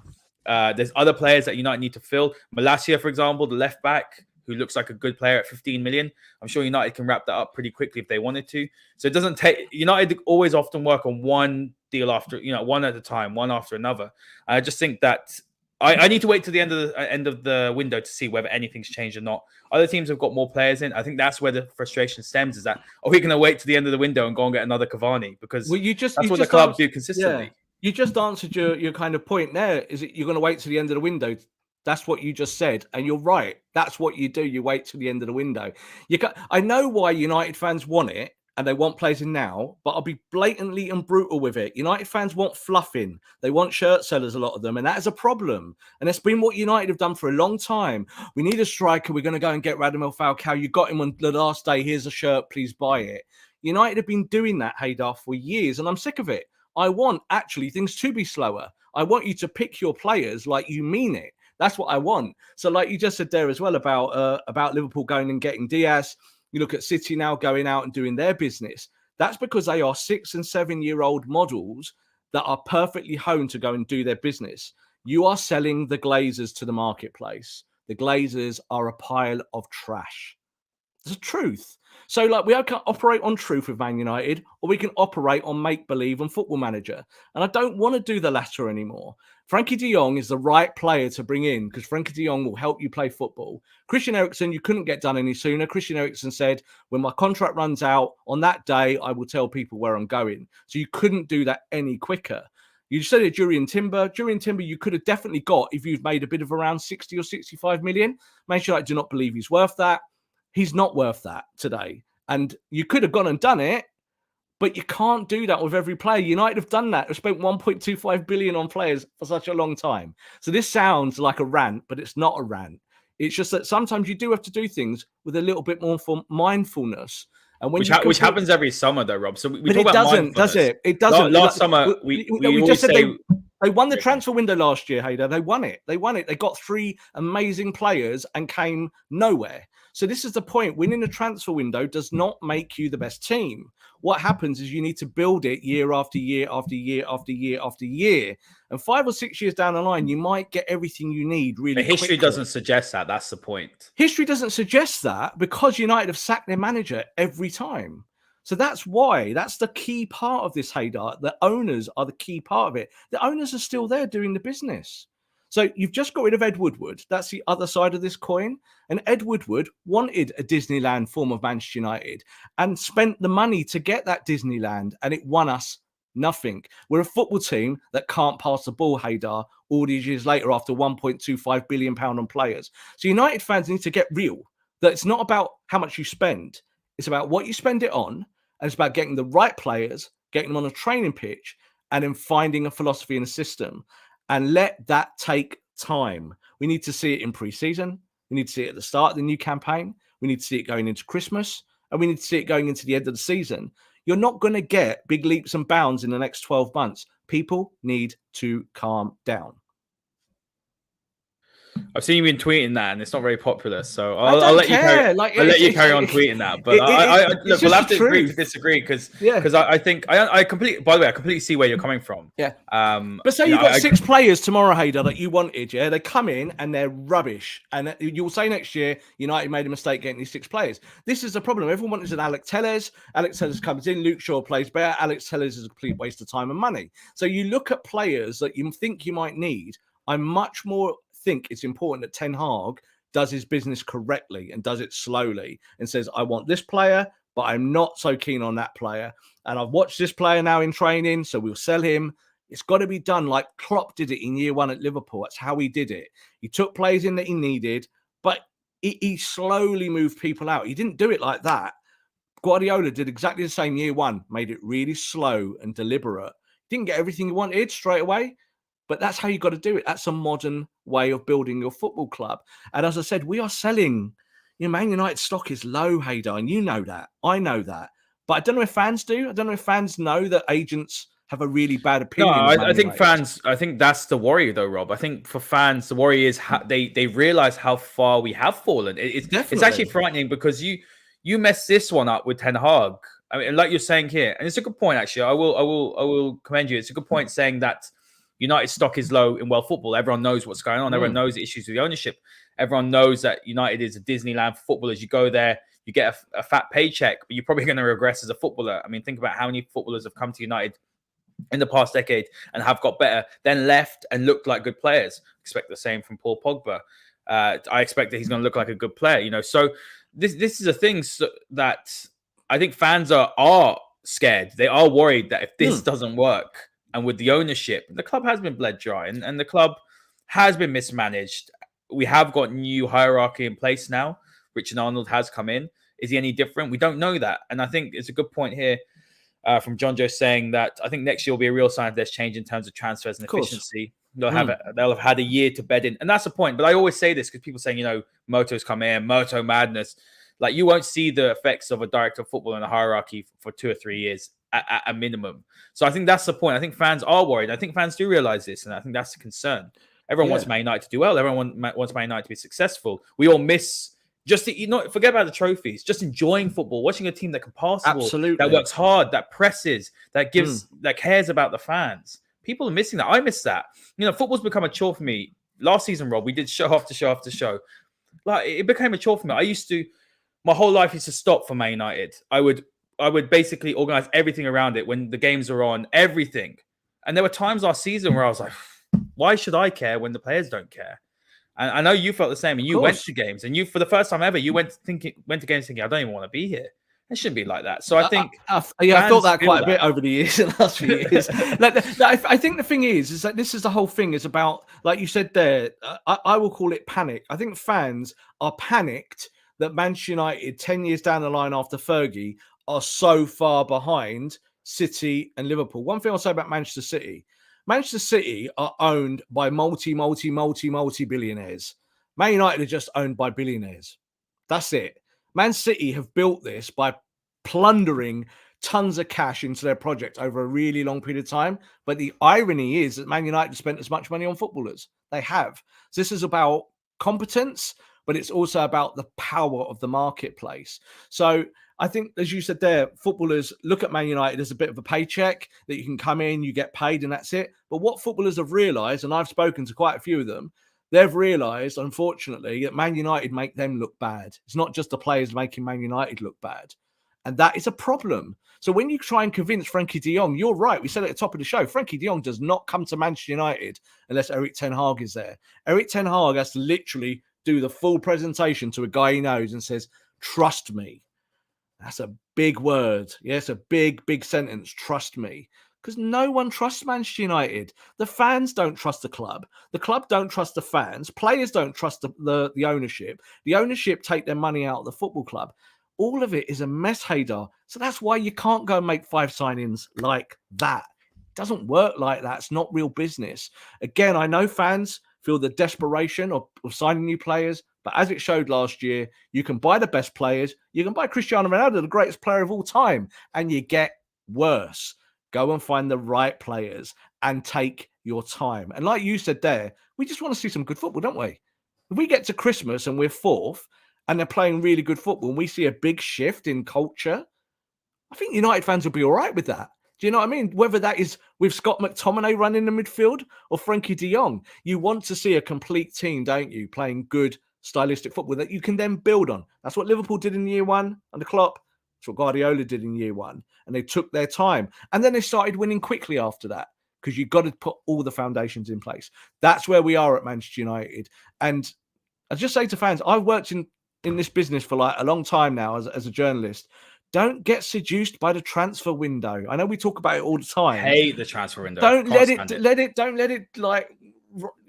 There's other players that United need to fill. Malacia, for example, the left back, who looks like a good player at 15 million. I'm sure United can wrap that up pretty quickly if they wanted to. So it doesn't take... United always often work on one deal after, one at a time, one after another. I just think that I need to wait to the end of the window to see whether anything's changed or not. Other teams have got more players in. I think that's where the frustration stems, is that, are we going to wait to the end of the window and go and get another Cavani? Because that's what the clubs do consistently. Yeah. You just answered your kind of point there. Is it you're going to wait to the end of the window? That's what you just said. And you're right. That's what you do. You wait to the end of the window. I know why United fans want it, and they want players in now, but I'll be blatantly and brutal with it. United fans want fluffing. They want shirt sellers, a lot of them, and that is a problem. And it's been what United have done for a long time. We need a striker. We're going to go and get Radamel Falcao. You got him on the last day. Here's a shirt. Please buy it. United have been doing that, Haider, for years, and I'm sick of it. I want, actually, things to be slower. I want you to pick your players like you mean it. That's what I want. So like you just said there as well about Liverpool going and getting Diaz. You look at City now going out and doing their business. That's because they are 6- and 7-year-old models that are perfectly honed to go and do their business. You are selling the Glazers to the marketplace. The Glazers are a pile of trash. It's the truth. So like we can operate on truth with Man United, or we can operate on make-believe and Football Manager. And I don't want to do the latter anymore. Frenkie De Jong is the right player to bring in, because Frenkie De Jong will help you play football. Christian Eriksen, you couldn't get done any sooner. Christian Eriksen said, when my contract runs out on that day, I will tell people where I'm going. So you couldn't do that any quicker. You said it, Jurrien Timber. Jurrien Timber, you could have definitely got if you've made a bid of around 60 or 65 million. Manchester United do not believe he's worth that. He's not worth that today. And you could have gone and done it, but you can't do that with every player. United have done that. They've spent 1.25 billion on players for such a long time. So this sounds like a rant, but it's not a rant. It's just that sometimes you do have to do things with a little bit more mindfulness. And when which happens every summer, though, Rob. So we talk it about doesn't, does it? It doesn't. Last summer, we just said they won the transfer window last year, Haider. They won it. They got 3 amazing players and came nowhere. So this is the point. Winning a transfer window does not make you the best team. What happens is you need to build it year after year after year after year after year. And 5 or 6 years down the line, you might get everything you need really quickly. History doesn't suggest that. That's the point. History doesn't suggest that, because United have sacked their manager every time. So that's why. That's the key part of this, Haider. The owners are the key part of it. The owners are still there doing the business. So you've just got rid of Ed Woodward. That's the other side of this coin. And Ed Woodward wanted a Disneyland form of Manchester United and spent the money to get that Disneyland, and it won us nothing. We're a football team that can't pass the ball, Haider, all these years later after £1.25 billion on players. So United fans need to get real. That it's not about how much you spend. It's about what you spend it on, and it's about getting the right players, getting them on a training pitch, and then finding a philosophy and a system. And let that take time. We need to see it in pre-season. We need to see it at the start of the new campaign. We need to see it going into Christmas. And we need to see it going into the end of the season. You're not going to get big leaps and bounds in the next 12 months. People need to calm down. I've seen you been tweeting that, and it's not very popular. So I'll let you carry on tweeting that. But look, we'll have to agree to disagree, because I think I completely. By the way, I completely see where you're coming from. Yeah. But say you've got 6 players tomorrow, Haider, that you wanted. Yeah, they come in and they're rubbish, and you'll say next year United made a mistake getting these 6 players. This is the problem. Everyone wants an Alex Telles. Alex Telles comes in. Luke Shaw plays better. Alex Telles is a complete waste of time and money. So you look at players that you think you might need. I'm much more think it's important that Ten Hag does his business correctly and does it slowly and says, I want this player, but I'm not so keen on that player. And I've watched this player now in training, so we'll sell him. It's got to be done like Klopp did it in year 1 at Liverpool. That's how he did it. He took players in that he needed, but he slowly moved people out. He didn't do it like that. Guardiola did exactly the same year 1, made it really slow and deliberate. Didn't get everything he wanted straight away, But that's how you got to do it. That's a modern way of building your football club. And as I said, we are selling. Man United stock is low, Haider, and you know that. I know that. But I don't know if fans do. I don't know if fans know that agents have a really bad opinion. No, I think fans. I think that's the worry, though, Rob. I think for fans, the worry is they realize how far we have fallen. It's actually frightening because you messed this one up with Ten Hag. I mean, like you're saying here, and it's a good point. Actually, I will commend you. It's a good point saying that United stock is low in world football. Everyone knows what's going on. Everyone knows the issues with the ownership. Everyone knows that United is a Disneyland for footballers. You go there, you get a fat paycheck, but you're probably going to regress as a footballer. I mean, think about how many footballers have come to United in the past decade and have got better, then left and looked like good players. Expect the same from Paul Pogba. I expect that he's going to look like a good player, So this is a thing that I think fans are scared. They are worried that if this doesn't work, and with the ownership, the club has been bled dry and the club has been mismanaged. We have got new hierarchy in place now. Richard Arnold has come in. Is he any different? We don't know that. And I think it's a good point here from John Joe saying that I think next year will be a real sign of there's change in terms of transfers and efficiency. They'll have had a year to bed in. And that's the point. But I always say this because people saying, Moto's come in, Moto madness. Like you won't see the effects of a director of football in a hierarchy for 2 or 3 years at a minimum. So I think that's the point. I think fans are worried. I think fans do realize this. And I think that's the concern. Everyone wants Man United to do well. Everyone wants Man United to be successful. We all miss forget about the trophies. Just enjoying football, watching a team that can pass the ball, that works hard, that presses, that gives, that cares about the fans. People are missing that. I miss that. Football's become a chore for me. Last season, Rob, we did show after show after show. Like it became a chore for me. My whole life used to stop for Man United. I would basically organize everything around it when the games are on, everything. And there were times last season where I was like, why should I care when the players don't care? And I know you felt the same, and you went to games, and for the first time ever, you went to games thinking, I don't even want to be here. It shouldn't be like that. So I think, I thought that quite a bit over the years, the last few years. I think the thing is that this is the whole thing is about, like you said there, I will call it panic. I think fans are panicked that Manchester United, 10 years down the line after Fergie, are so far behind City and Liverpool. One thing I'll say about Manchester City are owned by multi-billionaires. Man United are just owned by billionaires. That's it. Man City have built this by plundering tons of cash into their project over a really long period of time. But the irony is that Man United spent as much money on footballers. They have. So this is about competence, but it's also about the power of the marketplace. So I think, as you said there, footballers look at Man United as a bit of a paycheck that you can come in, you get paid, and that's it. But what footballers have realised, and I've spoken to quite a few of them, they've realised, unfortunately, that Man United make them look bad. It's not just the players making Man United look bad. And that is a problem. So when you try and convince Frenkie De Jong, you're right. We said at the top of the show, Frenkie De Jong does not come to Manchester United unless Erik Ten Hag is there. Erik Ten Hag has to literally do the full presentation to a guy he knows and says, trust me. That's a big word. Yes, a big, big sentence. Trust me. Because no one trusts Manchester United. The fans don't trust the club. The club don't trust the fans. Players don't trust the ownership. The ownership take their money out of the football club. All of it is a mess, Haider. So that's why you can't go and make 5 signings like that. It doesn't work like that. It's not real business. Again, I know fans feel the desperation of signing new players. But as it showed last year, you can buy the best players. You can buy Cristiano Ronaldo, the greatest player of all time, and you get worse. Go and find the right players and take your time. And like you said there, we just want to see some good football, don't we? If we get to Christmas and we're 4th and they're playing really good football and we see a big shift in culture, I think United fans will be all right with that. Do you know what I mean? Whether that is with Scott McTominay running the midfield or Frenkie De Jong, you want to see a complete team, don't you, playing good stylistic football that you can then build on. That's what Liverpool did in year 1 under Klopp. That's what Guardiola did in year 1. And they took their time. And then they started winning quickly after that because you've got to put all the foundations in place. That's where we are at Manchester United. And I just say to fans, I've worked in this business for like a long time now as a journalist. Don't get seduced by the transfer window. I know we talk about it all the time. Hate the transfer window. Don't let it like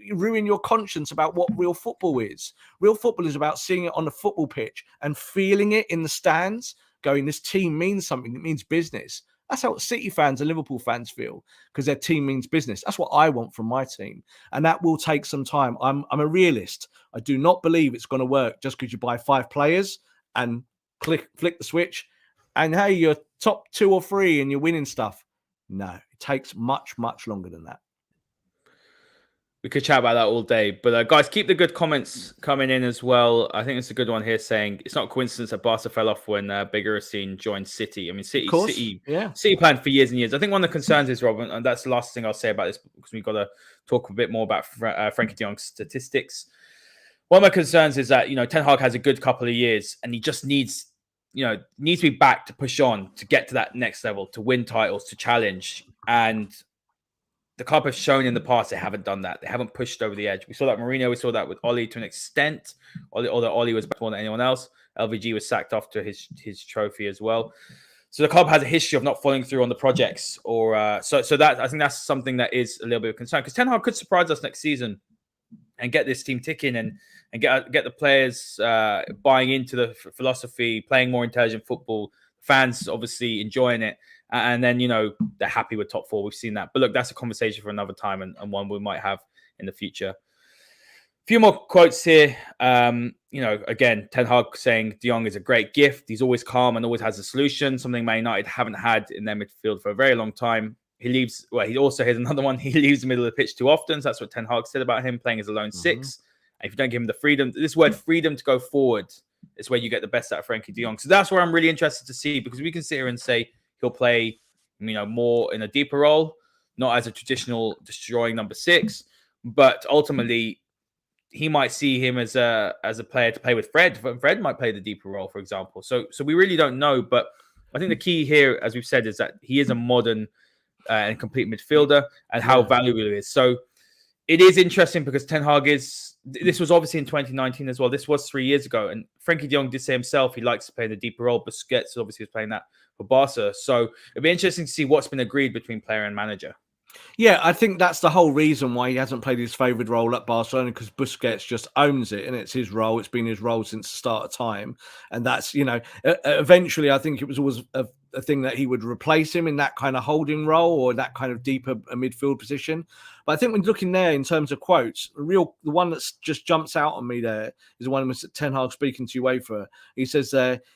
ruin your conscience about what real football is. Real football is about seeing it on the football pitch and feeling it in the stands, going, this team means something. It means business. That's how City fans and Liverpool fans feel, because their team means business. That's what I want from my team. And that will take some time. I'm a realist. I do not believe it's going to work just because you buy 5 players and flick the switch and hey, you're top 2 or 3 and you're winning stuff. No, it takes much, much longer than that. We could chat about that all day. But guys, keep the good comments coming in as well. I think it's a good one here saying it's not a coincidence that Barca fell off when Eriksen joined City. I mean, City planned for years and years. I think one of the concerns is, Rob, and that's the last thing I'll say about this because we've got to talk a bit more about Frenkie De Jong's statistics. One of my concerns is that, Ten Hag has a good couple of years and he just needs to be back to push on, to get to that next level, to win titles, to challenge. And the club have shown in the past they haven't done that. They haven't pushed over the edge. We saw that Mourinho. We saw that with Oli to an extent. Although Oli was better than anyone else. LVG was sacked after his trophy as well. So the club has a history of not following through on the projects. So that I think that's something that is a little bit of concern because Ten Hag could surprise us next season and get this team ticking and get the players buying into the philosophy, playing more intelligent football. Fans obviously enjoying it. And then, they're happy with top 4. We've seen that. But look, that's a conversation for another time and one we might have in the future. A few more quotes here. Again, Ten Hag saying De Jong is a great gift. He's always calm and always has a solution, something Man United haven't had in their midfield for a very long time. He also has another one. He leaves the middle of the pitch too often. So that's what Ten Hag said about him, playing as a lone 6. And if you don't give him the freedom, this word freedom to go forward is where you get the best out of Frenkie De Jong. So that's where I'm really interested to see because we can sit here and say, he'll play, more in a deeper role, not as a traditional destroying number 6, but ultimately he might see him as a player to play with Fred. Fred might play the deeper role, for example. So we really don't know. But I think the key here, as we've said, is that he is a modern and complete midfielder, and how valuable he is. So it is interesting because Ten Hag this was obviously in 2019 as well. This was 3 years ago. And Frenkie De Jong did say himself he likes to play in the deeper role. Busquets obviously was playing that for Barca. So it'd be interesting to see what's been agreed between player and manager. Yeah, I think that's the whole reason why he hasn't played his favourite role at Barcelona, because Busquets just owns it and it's his role. It's been his role since the start of time. And that's, eventually I think it was always a thing that he would replace him in that kind of holding role or that kind of deeper midfield position. But I think when looking there in terms of quotes, the one that just jumps out on me there is the one with Ten Hag speaking to UEFA. He says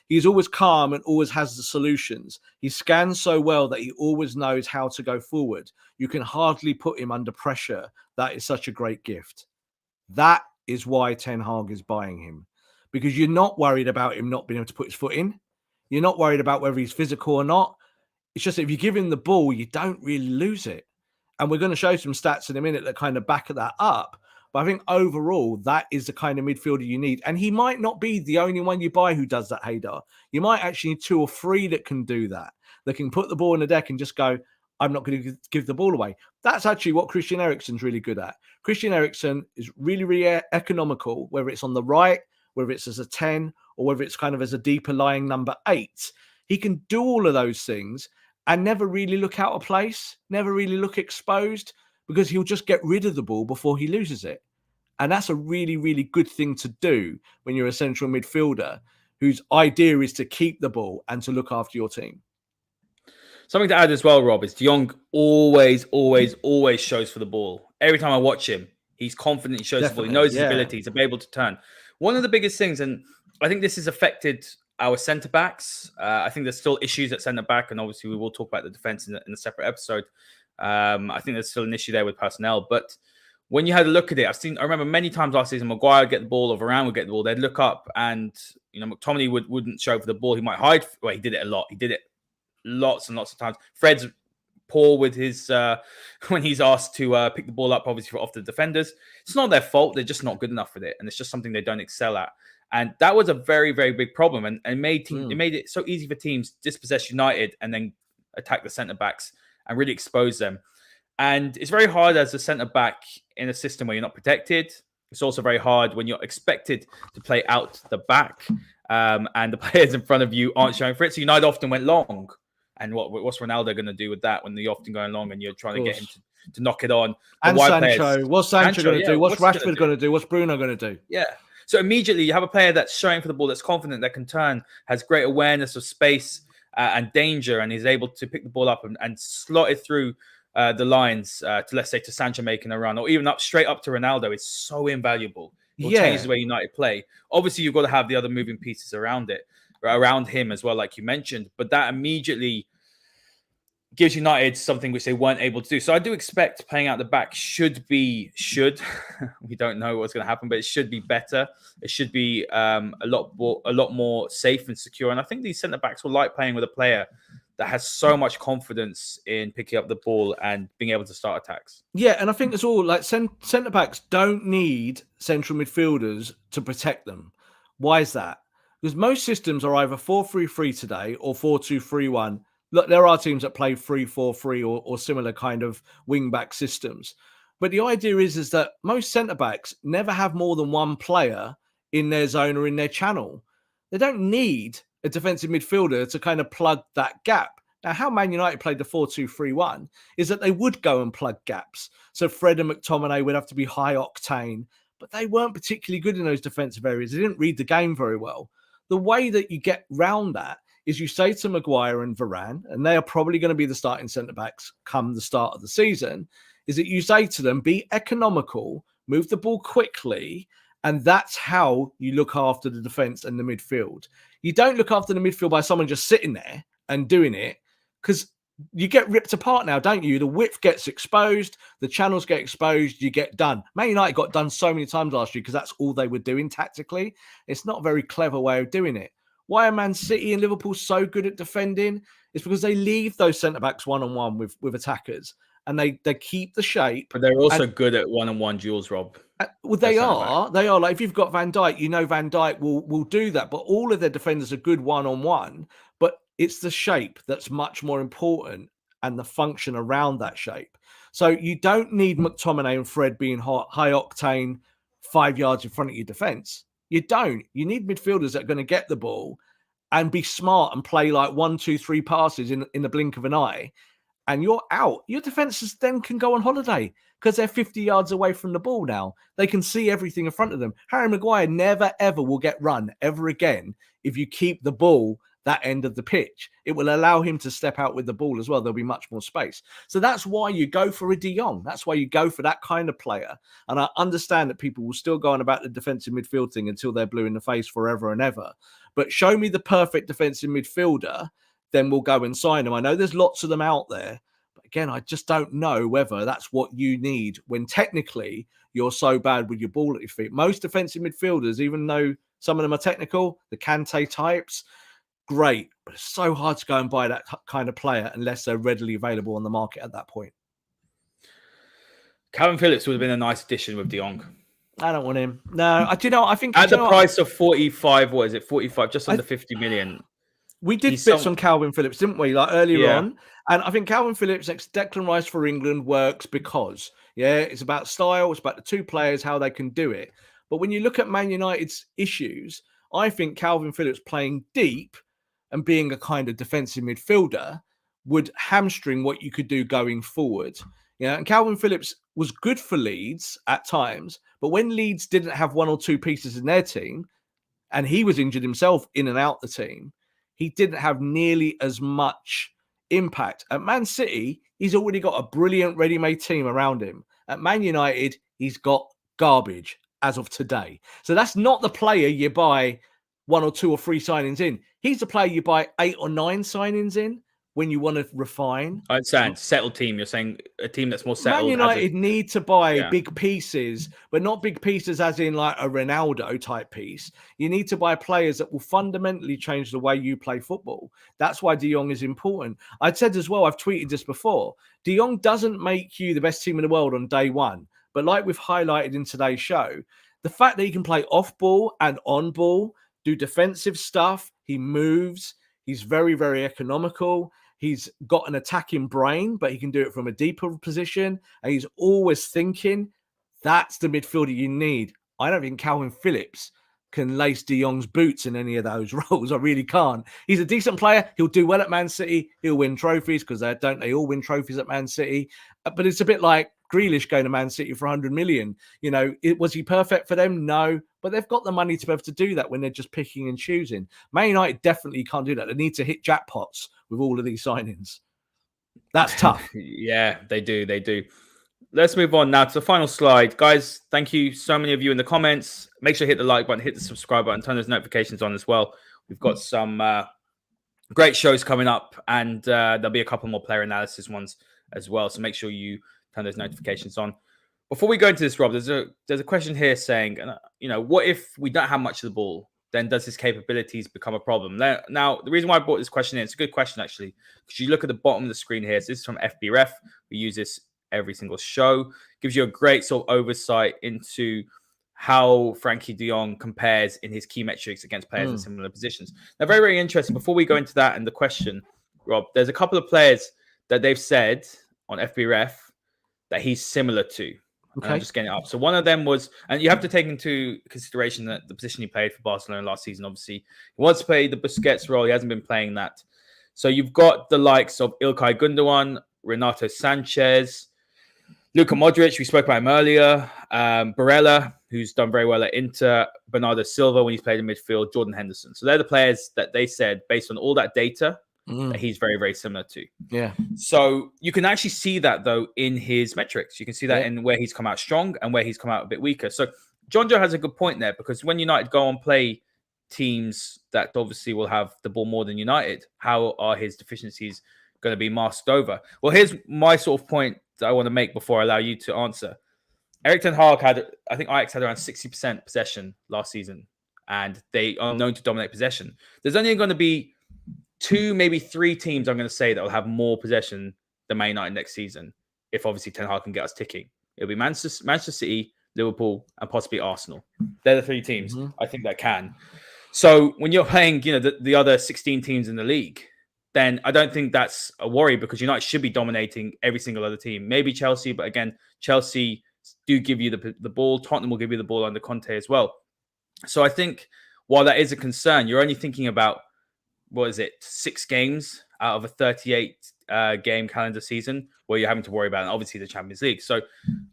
he's always calm and always has the solutions. He scans so well that he always knows how to go forward. You can hardly put him under pressure. That is such a great gift. That is why Ten Hag is buying him, because you're not worried about him not being able to put his foot in. You're not worried about whether he's physical or not. It's just that if you give him the ball, you don't really lose it. And we're going to show some stats in a minute that kind of back that up. But I think overall, that is the kind of midfielder you need. And he might not be the only one you buy who does that, Haider. You might actually need 2 or 3 that can do that. That can put the ball in the deck and just go, I'm not going to give the ball away. That's actually what Christian Eriksen's really good at. Christian Eriksen is really, really economical, whether it's on the right, whether it's as a 10, or whether it's kind of as a deeper lying number 8. He can do all of those things and never really look out of place, never really look exposed, because he'll just get rid of the ball before he loses it. And that's a really, really good thing to do when you're a central midfielder whose idea is to keep the ball and to look after your team. Something to add as well, Rob, is De Jong always shows for the ball. Every time I watch him, he's confident, he shows the ball, he knows his abilities, to be able to turn. One of the biggest things, and I think this has affected our centre-backs. I think there's still issues at centre-back, and obviously we will talk about the defence in a separate episode. I think there's still an issue there with personnel. But when you had a look at it, I remember many times last season, Maguire would get the ball or Varane would get the ball. They'd look up and, McTominay wouldn't show for the ball. He might hide. Well, he did it a lot. He did it lots and lots of times. Fred's poor with his when he's asked to pick the ball up, obviously off the defenders. It's not their fault. They're just not good enough with it. And it's just something they don't excel at. And that was a very, very big problem. And it made it so easy for teams to dispossess United and then attack the centre-backs and really expose them. And it's very hard as a centre-back in a system where you're not protected. It's also very hard when you're expected to play out the back and the players in front of you aren't showing for it. So United often went long. And what's Ronaldo going to do with that when you're often going long and you're trying to get him to knock it on? And Sancho. What's Sancho going to do? What's Rashford going to do? What's Bruno going to do? Yeah. So immediately you have a player that's showing for the ball, that's confident, that can turn, has great awareness of space, and danger, and he's able to pick the ball up and slot it through the lines to, let's say, to Sancho making a run, or even straight up to Ronaldo, is so invaluable. It will change the way United play. Obviously, you've got to have the other moving pieces around him as well, like you mentioned. But that immediately gives United something which they weren't able to do. So I do expect playing out the back should we don't know what's going to happen, but it should be better. It should be a lot more safe and secure. And I think these centre backs will like playing with a player that has so much confidence in picking up the ball and being able to start attacks. Yeah, and I think it's all like centre backs don't need central midfielders to protect them. Why is that? Because most systems are either 4-3-3 today or 4-2-3-1. Look, there are teams that play 3-4-3 or similar kind of wing-back systems. But the idea is that most centre-backs never have more than one player in their zone or in their channel. They don't need a defensive midfielder to kind of plug that gap. Now, how Man United played the 4-2-3-1 is that they would go and plug gaps. So Fred and McTominay would have to be high octane, but they weren't particularly good in those defensive areas. They didn't read the game very well. The way that you get round that is you say to Maguire and Varane, and they are probably going to be the starting centre-backs come the start of the season, is that you say to them, be economical, move the ball quickly, and that's how you look after the defence and the midfield. You don't look after the midfield by someone just sitting there and doing it, because you get ripped apart now, don't you? The width gets exposed, the channels get exposed, you get done. Man United got done so many times last year because that's all they were doing tactically. It's not a very clever way of doing it. Why are Man City and Liverpool so good at defending? It's because they leave those centre-backs one-on-one with attackers, and they keep the shape. But they're also good at one-on-one duels, Rob. Well, they are. Like, if you've got Van Dijk, you know Van Dijk will do that. But all of their defenders are good one-on-one. But it's the shape that's much more important and the function around that shape. So you don't need McTominay and Fred being high octane 5 yards in front of your defence. You don't. You need midfielders that are going to get the ball and be smart and play like 1, 2, 3 passes in the blink of an eye, and you're out. Your defences then can go on holiday because they're 50 yards away from the ball now. They can see everything in front of them. Harry Maguire never, ever will get run ever again if you keep the ball that end of the pitch. It will allow him to step out with the ball as well. There'll be much more space. So that's why you go for a De Jong. That's why you go for that kind of player. And I understand that people will still go on about the defensive midfield thing until they're blue in the face forever and ever. But show me the perfect defensive midfielder, then we'll go and sign them. I know there's lots of them out there. But again, I just don't know whether that's what you need when technically you're so bad with your ball at your feet. Most defensive midfielders, even though some of them are technical, the Kante types, great, but it's so hard to go and buy that kind of player unless they're readily available on the market at that point. Calvin Phillips would have been a nice addition with De Jong. I don't want him. No, I think at the price of 45, what is it? 45, just under 50 million. We did bits on Calvin Phillips, didn't we? Like earlier on. And I think Calvin Phillips next to Declan Rice for England works because, it's about style. It's about the two players, how they can do it. But when you look at Man United's issues, I think Calvin Phillips playing deep and being a kind of defensive midfielder would hamstring what you could do going forward. And Calvin Phillips was good for Leeds at times, but when Leeds didn't have one or two pieces in their team, and he was injured himself in and out the team, he didn't have nearly as much impact. At Man City, he's already got a brilliant ready-made team around him. At Man United, he's got garbage as of today. So that's not the player you buy 1 or 2 or 3 signings in. He's the player you buy 8 or 9 signings in when you want to refine. I understand. Settled team. You're saying a team that's more settled. Man United need to buy big pieces, but not big pieces as in like a Ronaldo type piece. You need to buy players that will fundamentally change the way you play football. That's why De Jong is important. I'd said as well, I've tweeted this before, De Jong doesn't make you the best team in the world on day one. But like we've highlighted in today's show, the fact that he can play off ball and on ball, do defensive stuff, he moves, he's very, very economical. He's got an attacking brain, but he can do it from a deeper position. And he's always thinking. That's the midfielder you need. I don't think Calvin Phillips can lace De Jong's boots in any of those roles. I really can't. He's a decent player. He'll do well at Man City. He'll win trophies because they all win trophies at Man City. But it's a bit like Grealish going to Man City for 100 million. Was he perfect for them? No, but they've got the money to be able to do that when they're just picking and choosing. Man United definitely can't do that. They need to hit jackpots with all of these signings. That's tough. Yeah, they do. Let's move on now to the final slide. Guys, thank you so many of you in the comments. Make sure you hit the like button, hit the subscribe button, turn those notifications on as well. We've got some great shows coming up, and there'll be a couple more player analysis ones as well. So make sure you turn those notifications on. Before we go into this, Rob, there's a question here saying, what if we don't have much of the ball? Then does his capabilities become a problem? Now, the reason why I brought this question in, it's a good question actually, because you look at the bottom of the screen here. So this is from FBref. We use this every single show. Gives you a great sort of oversight into how Frenkie De Jong compares in his key metrics against players in similar positions. Now, very, very interesting. Before we go into that and the question, Rob, there's a couple of players that they've said on FBref that he's similar to. Okay. I'm just getting it up. So one of them was, and you have to take into consideration that the position he played for Barcelona last season, obviously, he wants to play the Busquets role. He hasn't been playing that. So you've got the likes of Ilkay Gundogan, Renato Sanchez, Luka Modric, we spoke about him earlier, Barella, who's done very well at Inter, Bernardo Silva when he's played in midfield, Jordan Henderson. So they're the players that they said, based on all that data, that he's very, very similar to. Yeah. So you can actually see that, though, in his metrics. You can see that in where he's come out strong and where he's come out a bit weaker. So John Joe has a good point there, because when United go and play teams that obviously will have the ball more than United, how are his deficiencies going to be masked over? Well, here's my sort of point that I want to make before I allow you to answer. Erik Ten Hag I think Ajax had around 60% possession last season, and they are known to dominate possession. There's only going to be 2, maybe 3 teams, I'm going to say, that will have more possession than Man United next season, if obviously Ten Hag can get us ticking. It'll be Manchester City, Liverpool, and possibly Arsenal. They're the 3 teams I think that can. So when you're playing, the other 16 teams in the league, then I don't think that's a worry, because United should be dominating every single other team. Maybe Chelsea, but again, Chelsea do give you the ball. Tottenham will give you the ball under Conte as well. So I think while that is a concern, you're only thinking about, 6 games out of a 38 game calendar season where you're having to worry about, and obviously the Champions League. So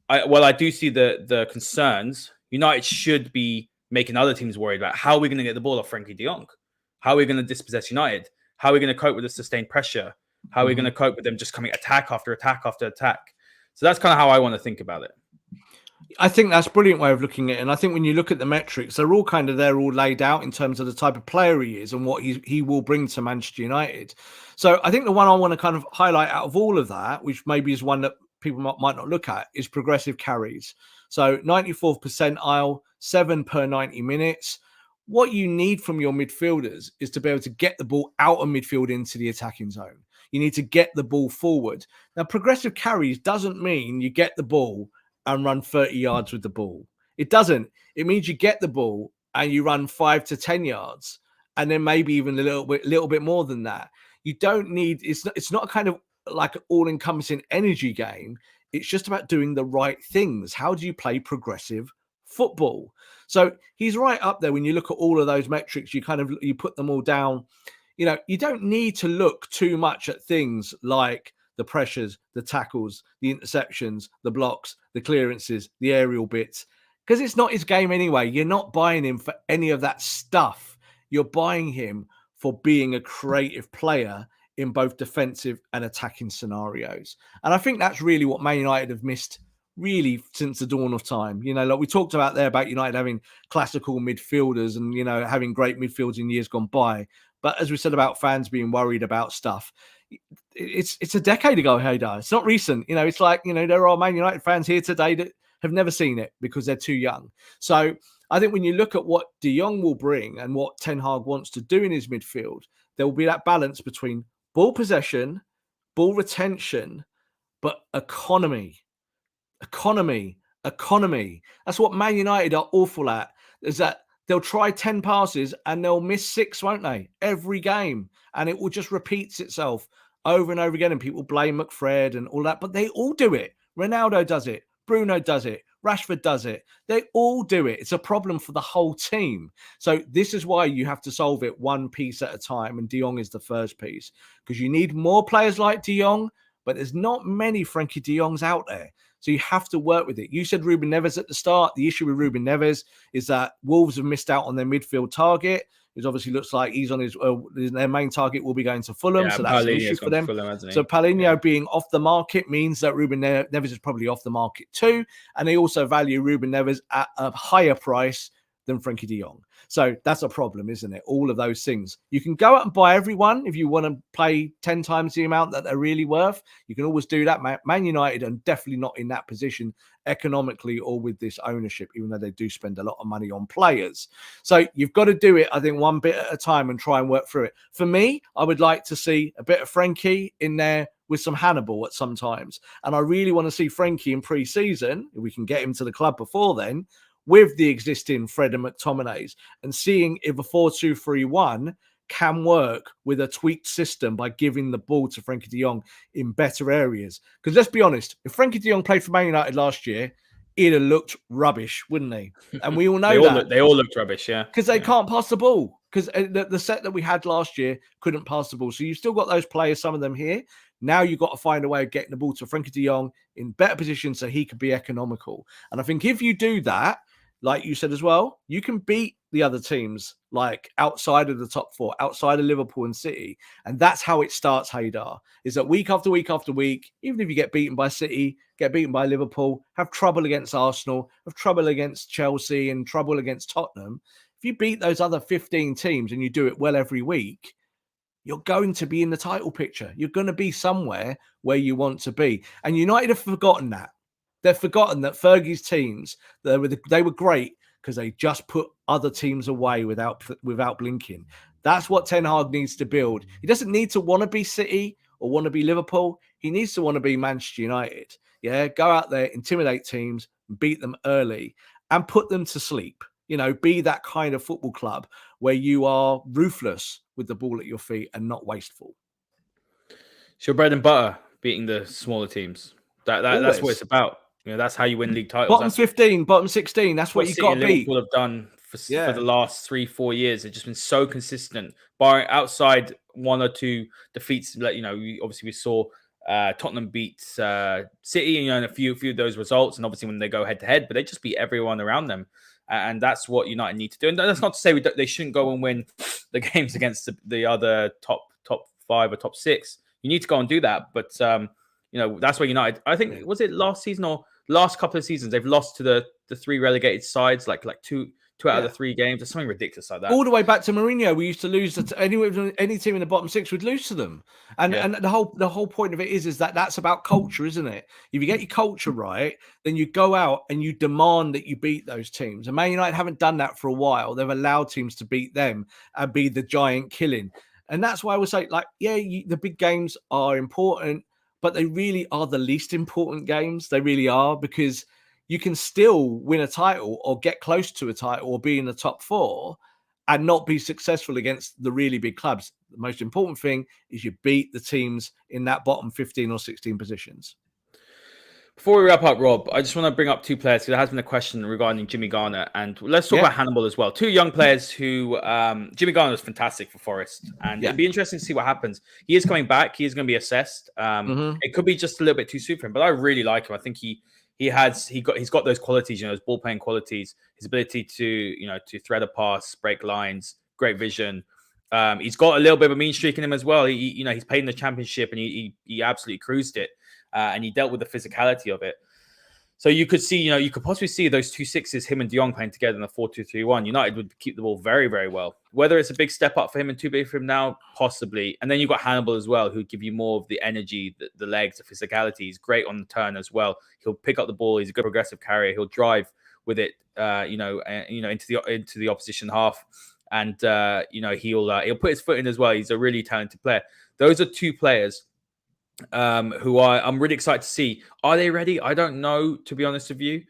I do see the concerns, United should be making other teams worried about how are we going to get the ball off Frenkie De Jong? How are we going to dispossess United? How are we going to cope with the sustained pressure? How are we going to cope with them just coming attack after attack after attack? So that's kind of how I want to think about it. I think that's a brilliant way of looking at it. And I think when you look at the metrics, they're all all laid out in terms of the type of player he is and what he will bring to Manchester United. So I think the one I want to kind of highlight out of all of that, which maybe is one that people might not look at, is progressive carries. So 94th percentile, 7 per 90 minutes. What you need from your midfielders is to be able to get the ball out of midfield into the attacking zone. You need to get the ball forward. Now, progressive carries doesn't mean you get the ball and run 30 yards with the ball. It doesn't. It means you get the ball and you run 5 to 10 yards, and then maybe even a little bit more than that. You don't need. It's not a kind of like an all-encompassing energy game. It's just about doing the right things. How do you play progressive football? So he's right up there when you look at all of those metrics. You put them all down. You don't need to look too much at things like the pressures, the tackles, the interceptions, the blocks, the clearances, the aerial bits, because it's not his game anyway. You're not buying him for any of that stuff. You're buying him for being a creative player in both defensive and attacking scenarios. And I think that's really what Man United have missed really since the dawn of time. Like we talked about there about United having classical midfielders and, having great midfields in years gone by. But as we said about fans being worried about stuff, it's a decade ago, Haider. It's not recent. It's like, there are Man United fans here today that have never seen it because they're too young. So I think when you look at what De Jong will bring and what Ten Hag wants to do in his midfield, there will be that balance between ball possession, ball retention, but economy. That's what Man United are awful at, is that they'll try 10 passes and they'll miss 6, won't they? Every game. And it will just repeats itself over and over again. And people blame McFred and all that, but they all do it. Ronaldo does it. Bruno does it. Rashford does it. They all do it. It's a problem for the whole team. So this is why you have to solve it one piece at a time. And De Jong is the first piece, because you need more players like De Jong, but there's not many Frenkie De Jongs out there. So you have to work with it. You said Ruben Neves at the start. The issue with Ruben Neves is that Wolves have missed out on their midfield target. It obviously looks like he's on their main target will be going to Fulham. So that's an issue for them. So Paulinho being off the market means that Ruben Neves is probably off the market too. And they also value Ruben Neves at a higher price than Frenkie De Jong. So that's a problem, isn't it? All of those things. You can go out and buy everyone if you want to pay 10 times the amount that they're really worth. You can always do that. Man United are definitely not in that position economically or with this ownership, even though they do spend a lot of money on players. So you've got to do it, I think, one bit at a time and try and work through it. For me, I would like to see a bit of Frenkie in there with some Hannibal at some times. And I really want to see Frenkie in pre-season, if we can get him to the club before then, with the existing Fred and McTominay's, and seeing if a 4-2-3-1 can work with a tweaked system by giving the ball to Frenkie De Jong in better areas. Because let's be honest, if Frenkie De Jong played for Man United last year, he'd have looked rubbish, wouldn't he? And we all know they all looked rubbish, yeah. Because they can't pass the ball. Because the set that we had last year couldn't pass the ball. So you've still got those players, some of them here. Now you've got to find a way of getting the ball to Frenkie De Jong in better position so he could be economical. And I think if you do that, like you said as well, you can beat the other teams like outside of the top four, outside of Liverpool and City. And that's how it starts, Haider, is that week after week after week, even if you get beaten by City, get beaten by Liverpool, have trouble against Arsenal, have trouble against Chelsea and trouble against Tottenham, if you beat those other 15 teams and you do it well every week, you're going to be in the title picture. You're going to be somewhere where you want to be. And United have forgotten that. They've forgotten that Fergie's teams, they were great because they just put other teams away without blinking. That's what Ten Hag needs to build. He doesn't need to want to be City or want to be Liverpool. He needs to want to be Manchester United. Yeah, go out there, intimidate teams, beat them early, and put them to sleep. You know, be that kind of football club where you are ruthless with the ball at your feet and not wasteful. It's your bread and butter, beating the smaller teams. That's what it's about. You know, that's how you win league titles. Bottom 15, bottom 16. That's what you've got to beat. Liverpool have done for the last 3-4 years. They've just been so consistent. Barring outside one or two defeats, like, you know, obviously we saw Tottenham beat City, you know, and a few of those results, and obviously when they go head to head, but they just beat everyone around them, and that's what United need to do. And that's not to say they shouldn't go and win the games against the other top 5 or top 6. You need to go and do that, but you know, that's where United, I think, was it last season or last couple of seasons, they've lost to the 3 relegated sides, like two out of the 3 games. There's something ridiculous like that. All the way back to Mourinho, we used to lose to any team in the bottom 6 would lose to them. And the whole point of it is that that's about culture, isn't it? If you get your culture right, then you go out and you demand that you beat those teams. And Man United haven't done that for a while. They've allowed teams to beat them and be the giant killing. And that's why I would say, like, the big games are important, but they really are the least important games. They really are, because you can still win a title or get close to a title or be in the top 4 and not be successful against the really big clubs. The most important thing is you beat the teams in that bottom 15 or 16 positions. Before we wrap up, Rob, I just want to bring up 2 players. There has been a question regarding Jimmy Garner, and let's talk about Hannibal as well. 2 young players who, Jimmy Garner was fantastic for Forest, and it'd be interesting to see what happens. He is coming back. He is going to be assessed. It could be just a little bit too soon for him, but I really like him. I think he's got those qualities, you know, those ball playing qualities, his ability to thread a pass, break lines, great vision. He's got a little bit of a mean streak in him as well. He's played in the Championship and he absolutely cruised it. And he dealt with the physicality of it. So you could see, you could possibly see those 2 6s, him and De Jong playing together in a 4-2-3-1. United would keep the ball very, very well. Whether it's a big step up for him and too big for him now, possibly. And then you've got Hannibal as well, who'd give you more of the energy, the legs, the physicality. He's great on the turn as well. He'll pick up the ball. He's a good progressive carrier. He'll drive with it, into the opposition half. And, he'll put his foot in as well. He's a really talented player. Those are 2 players who I'm really excited to see. Are they ready? I don't know, to be honest with you.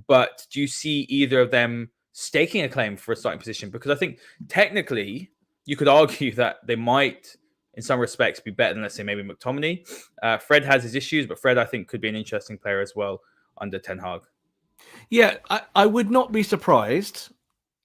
But do you see either of them staking a claim for a starting position? Because I think technically you could argue that they might, in some respects, be better than, let's say, maybe McTominay. Fred has his issues, but Fred, I think, could be an interesting player as well under Ten Hag. Yeah, I would not be surprised.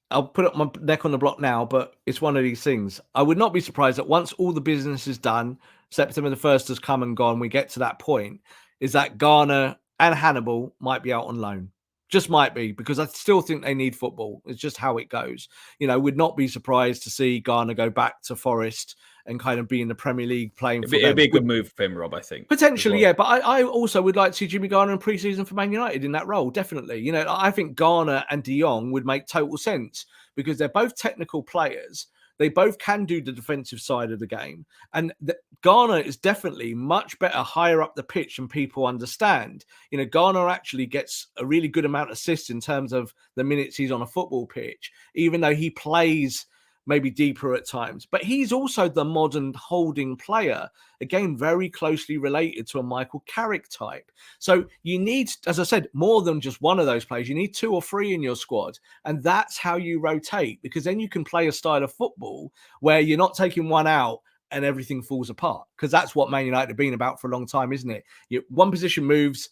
I'll put up my neck on the block now, but it's one of these things. I would not be surprised that once all the business is done, September the 1st has come and gone, we get to that point, is that Garner and Hannibal might be out on loan. Just might be, because I still think they need football. It's just how it goes. Would not be surprised to see Garner go back to Forest and kind of be in the Premier League playing for them. It'd be a good move for him, Rob, I think. Potentially, yeah. But I also would like to see Jimmy Garner in pre-season for Man United in that role, definitely. I think Garner and De Jong would make total sense because they're both technical players. They both can do the defensive side of the game. And Garner is definitely much better higher up the pitch than people understand. Garner actually gets a really good amount of assists in terms of the minutes he's on a football pitch, even though he plays maybe deeper at times. But he's also the modern holding player, again, very closely related to a Michael Carrick type. So you need, as I said, more than just one of those players. You need 2 or 3 in your squad. And that's how you rotate, because then you can play a style of football where you're not taking one out and everything falls apart. Because that's what Man United have been about for a long time, isn't it? One position moves,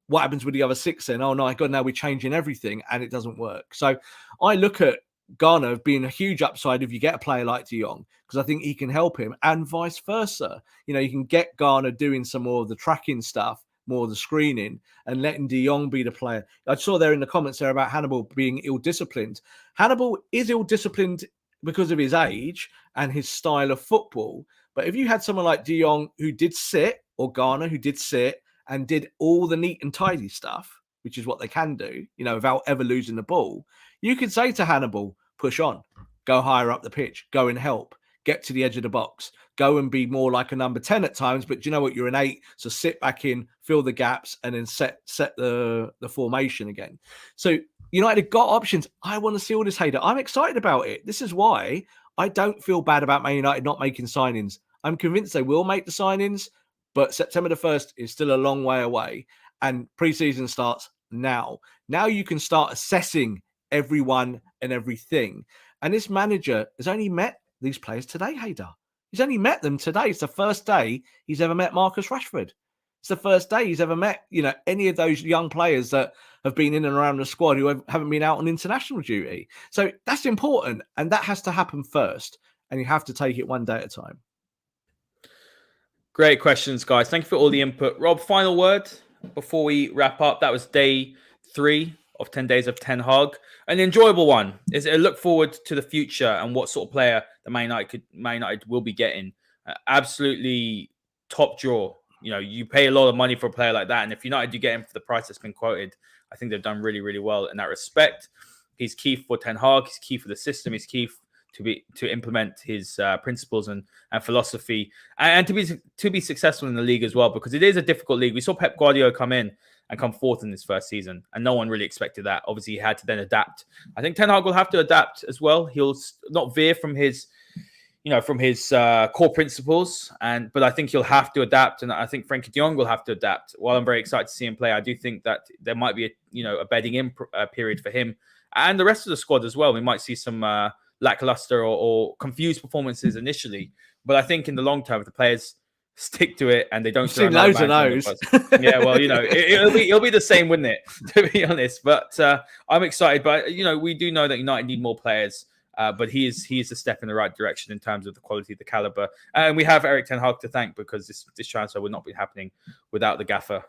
what happens with the other 6 then? Oh, no, God, now we're changing everything and it doesn't work. So I look at Garner being a huge upside if you get a player like De Jong, because I think he can help him, and vice versa. You can get Garner doing some more of the tracking stuff, more of the screening, and letting De Jong be the player. I saw there in the comments there about Hannibal being ill-disciplined. Hannibal is ill-disciplined because of his age and his style of football. But if you had someone like De Jong who did sit, or Garner who did sit and did all the neat and tidy stuff, which is what they can do, without ever losing the ball, you could say to Hannibal, push on, go higher up the pitch, go and help, get to the edge of the box, go and be more like a number 10 at times. But do you know what? You're an 8, so sit back in, fill the gaps, and then set the formation again. So United have got options. I want to see all this, Haider. I'm excited about it. This is why I don't feel bad about Man United not making signings. I'm convinced they will make the signings, but September the 1st is still a long way away, and pre-season starts now. Now you can start assessing everyone and everything. And this manager has only met these players today, Haider. He's only met them today. It's the first day he's ever met Marcus Rashford. It's the first day he's ever met, any of those young players that have been in and around the squad who haven't been out on international duty. So that's important. And that has to happen first. And you have to take it one day at a time. Great questions, guys. Thank you for all the input. Rob, final word before we wrap up. That was day 3 of 10 days of Ten Hag. An enjoyable one. Is a look forward to the future and what sort of player the Man United will be getting. Absolutely top draw. You pay a lot of money for a player like that, and if United do get him for the price that's been quoted, I think they've done really, really well in that respect. He's key for Ten Hag. He's key for the system. He's key to implement his principles and philosophy, and to be successful in the league as well, because it is a difficult league. We saw Pep Guardiola come in and come fourth in his first season, and no one really expected that. Obviously, he had to then adapt. I think Ten Hag will have to adapt as well. He'll not veer from his core principles, but I think he'll have to adapt, and I think Frenkie De Jong will have to adapt. While I'm very excited to see him play, I do think that there might be a bedding in period for him and the rest of the squad as well. We might see some lackluster or confused performances initially, but I think in the long term, if the players stick to it and they don't. I've seen loads of those. Yeah, well, it'll be the same, wouldn't it? To be honest, but I'm excited. But we do know that United need more players. But he is a step in the right direction in terms of the quality, the caliber, and we have Erik Ten Hag to thank, because this transfer would not be happening without the gaffer.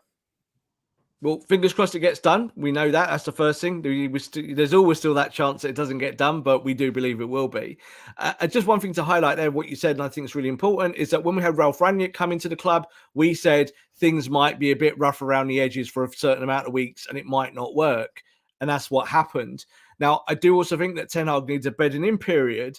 Well, fingers crossed it gets done. We know that. That's the first thing. There's always still that chance that it doesn't get done, but we do believe it will be. Just one thing to highlight there, what you said, and I think it's really important, is that when we had Ralf Rangnick come into the club, we said things might be a bit rough around the edges for a certain amount of weeks and it might not work. And that's what happened. Now, I do also think that Ten Hag needs a bedding in period,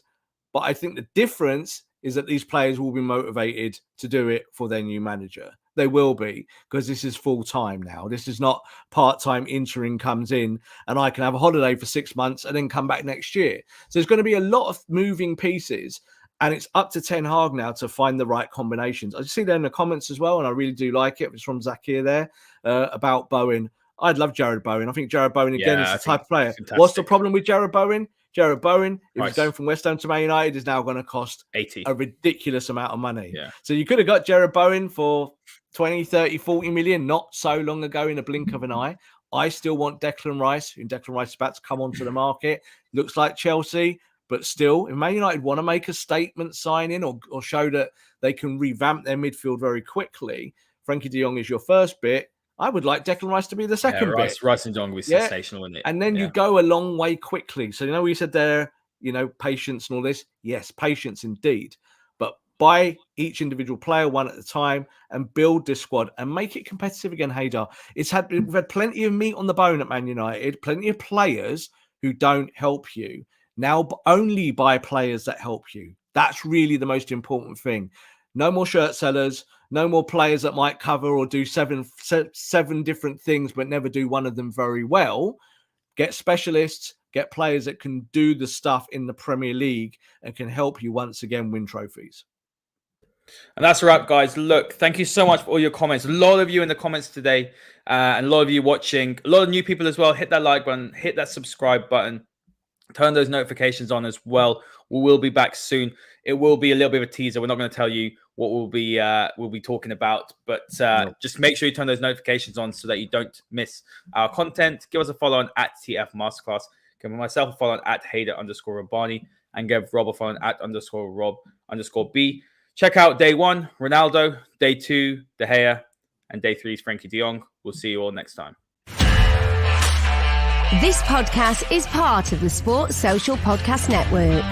but I think the difference is that these players will be motivated to do it for their new manager. They will be, because this is full time now. This is not part-time interim comes in and I can have a holiday for 6 months and then come back next year. So there's going to be a lot of moving pieces, and it's up to Ten Hag now to find the right combinations. I just see there in the comments as well, and I really do like it. It's from Zakir there about Bowen. I'd love Jared Bowen. I think Jared Bowen, again, is the type of player. Fantastic. What's the problem with Jared Bowen? Jared Bowen, if he's going from West Ham to Man United, is now going to cost 80, a ridiculous amount of money. Yeah. So you could have got Jared Bowen for 20, 30, 40 million not so long ago in a blink of an eye. I still want Declan Rice, who Declan Rice is about to come onto the market. Looks like Chelsea, but still, if Man United want to make a statement signing or show that they can revamp their midfield very quickly, Frenkie De Jong is your first bit. I would like Declan Rice to be the second bit. Rice and Jongs would be sensational, wouldn't it? And then you go a long way quickly. So, we said there, patience and all this. Yes, patience indeed. But buy each individual player one at a time and build this squad and make it competitive again, Haider. We've had plenty of meat on the bone at Man United, plenty of players who don't help you. Now only buy players that help you. That's really the most important thing. No more shirt sellers, no more players that might cover or do seven different things, but never do one of them very well. Get specialists, get players that can do the stuff in the Premier League and can help you once again win trophies. And that's a wrap, guys. Look, thank you so much for all your comments. A lot of you in the comments today, and a lot of you watching, a lot of new people as well. Hit that like button, hit that subscribe button. Turn those notifications on as well. We will be back soon. It will be a little bit of a teaser. We're not going to tell you what we'll be talking about, but just make sure you turn those notifications on so that you don't miss our content. Give us a follow on @TF Masterclass. Give myself a follow on @Haider_Rubbani and give Rob a follow on @Rob_B. Check out day 1, Ronaldo, day 2, De Gea, and day 3 is Frenkie De Jong. We'll see you all next time. This podcast is part of the Sports Social Podcast Network.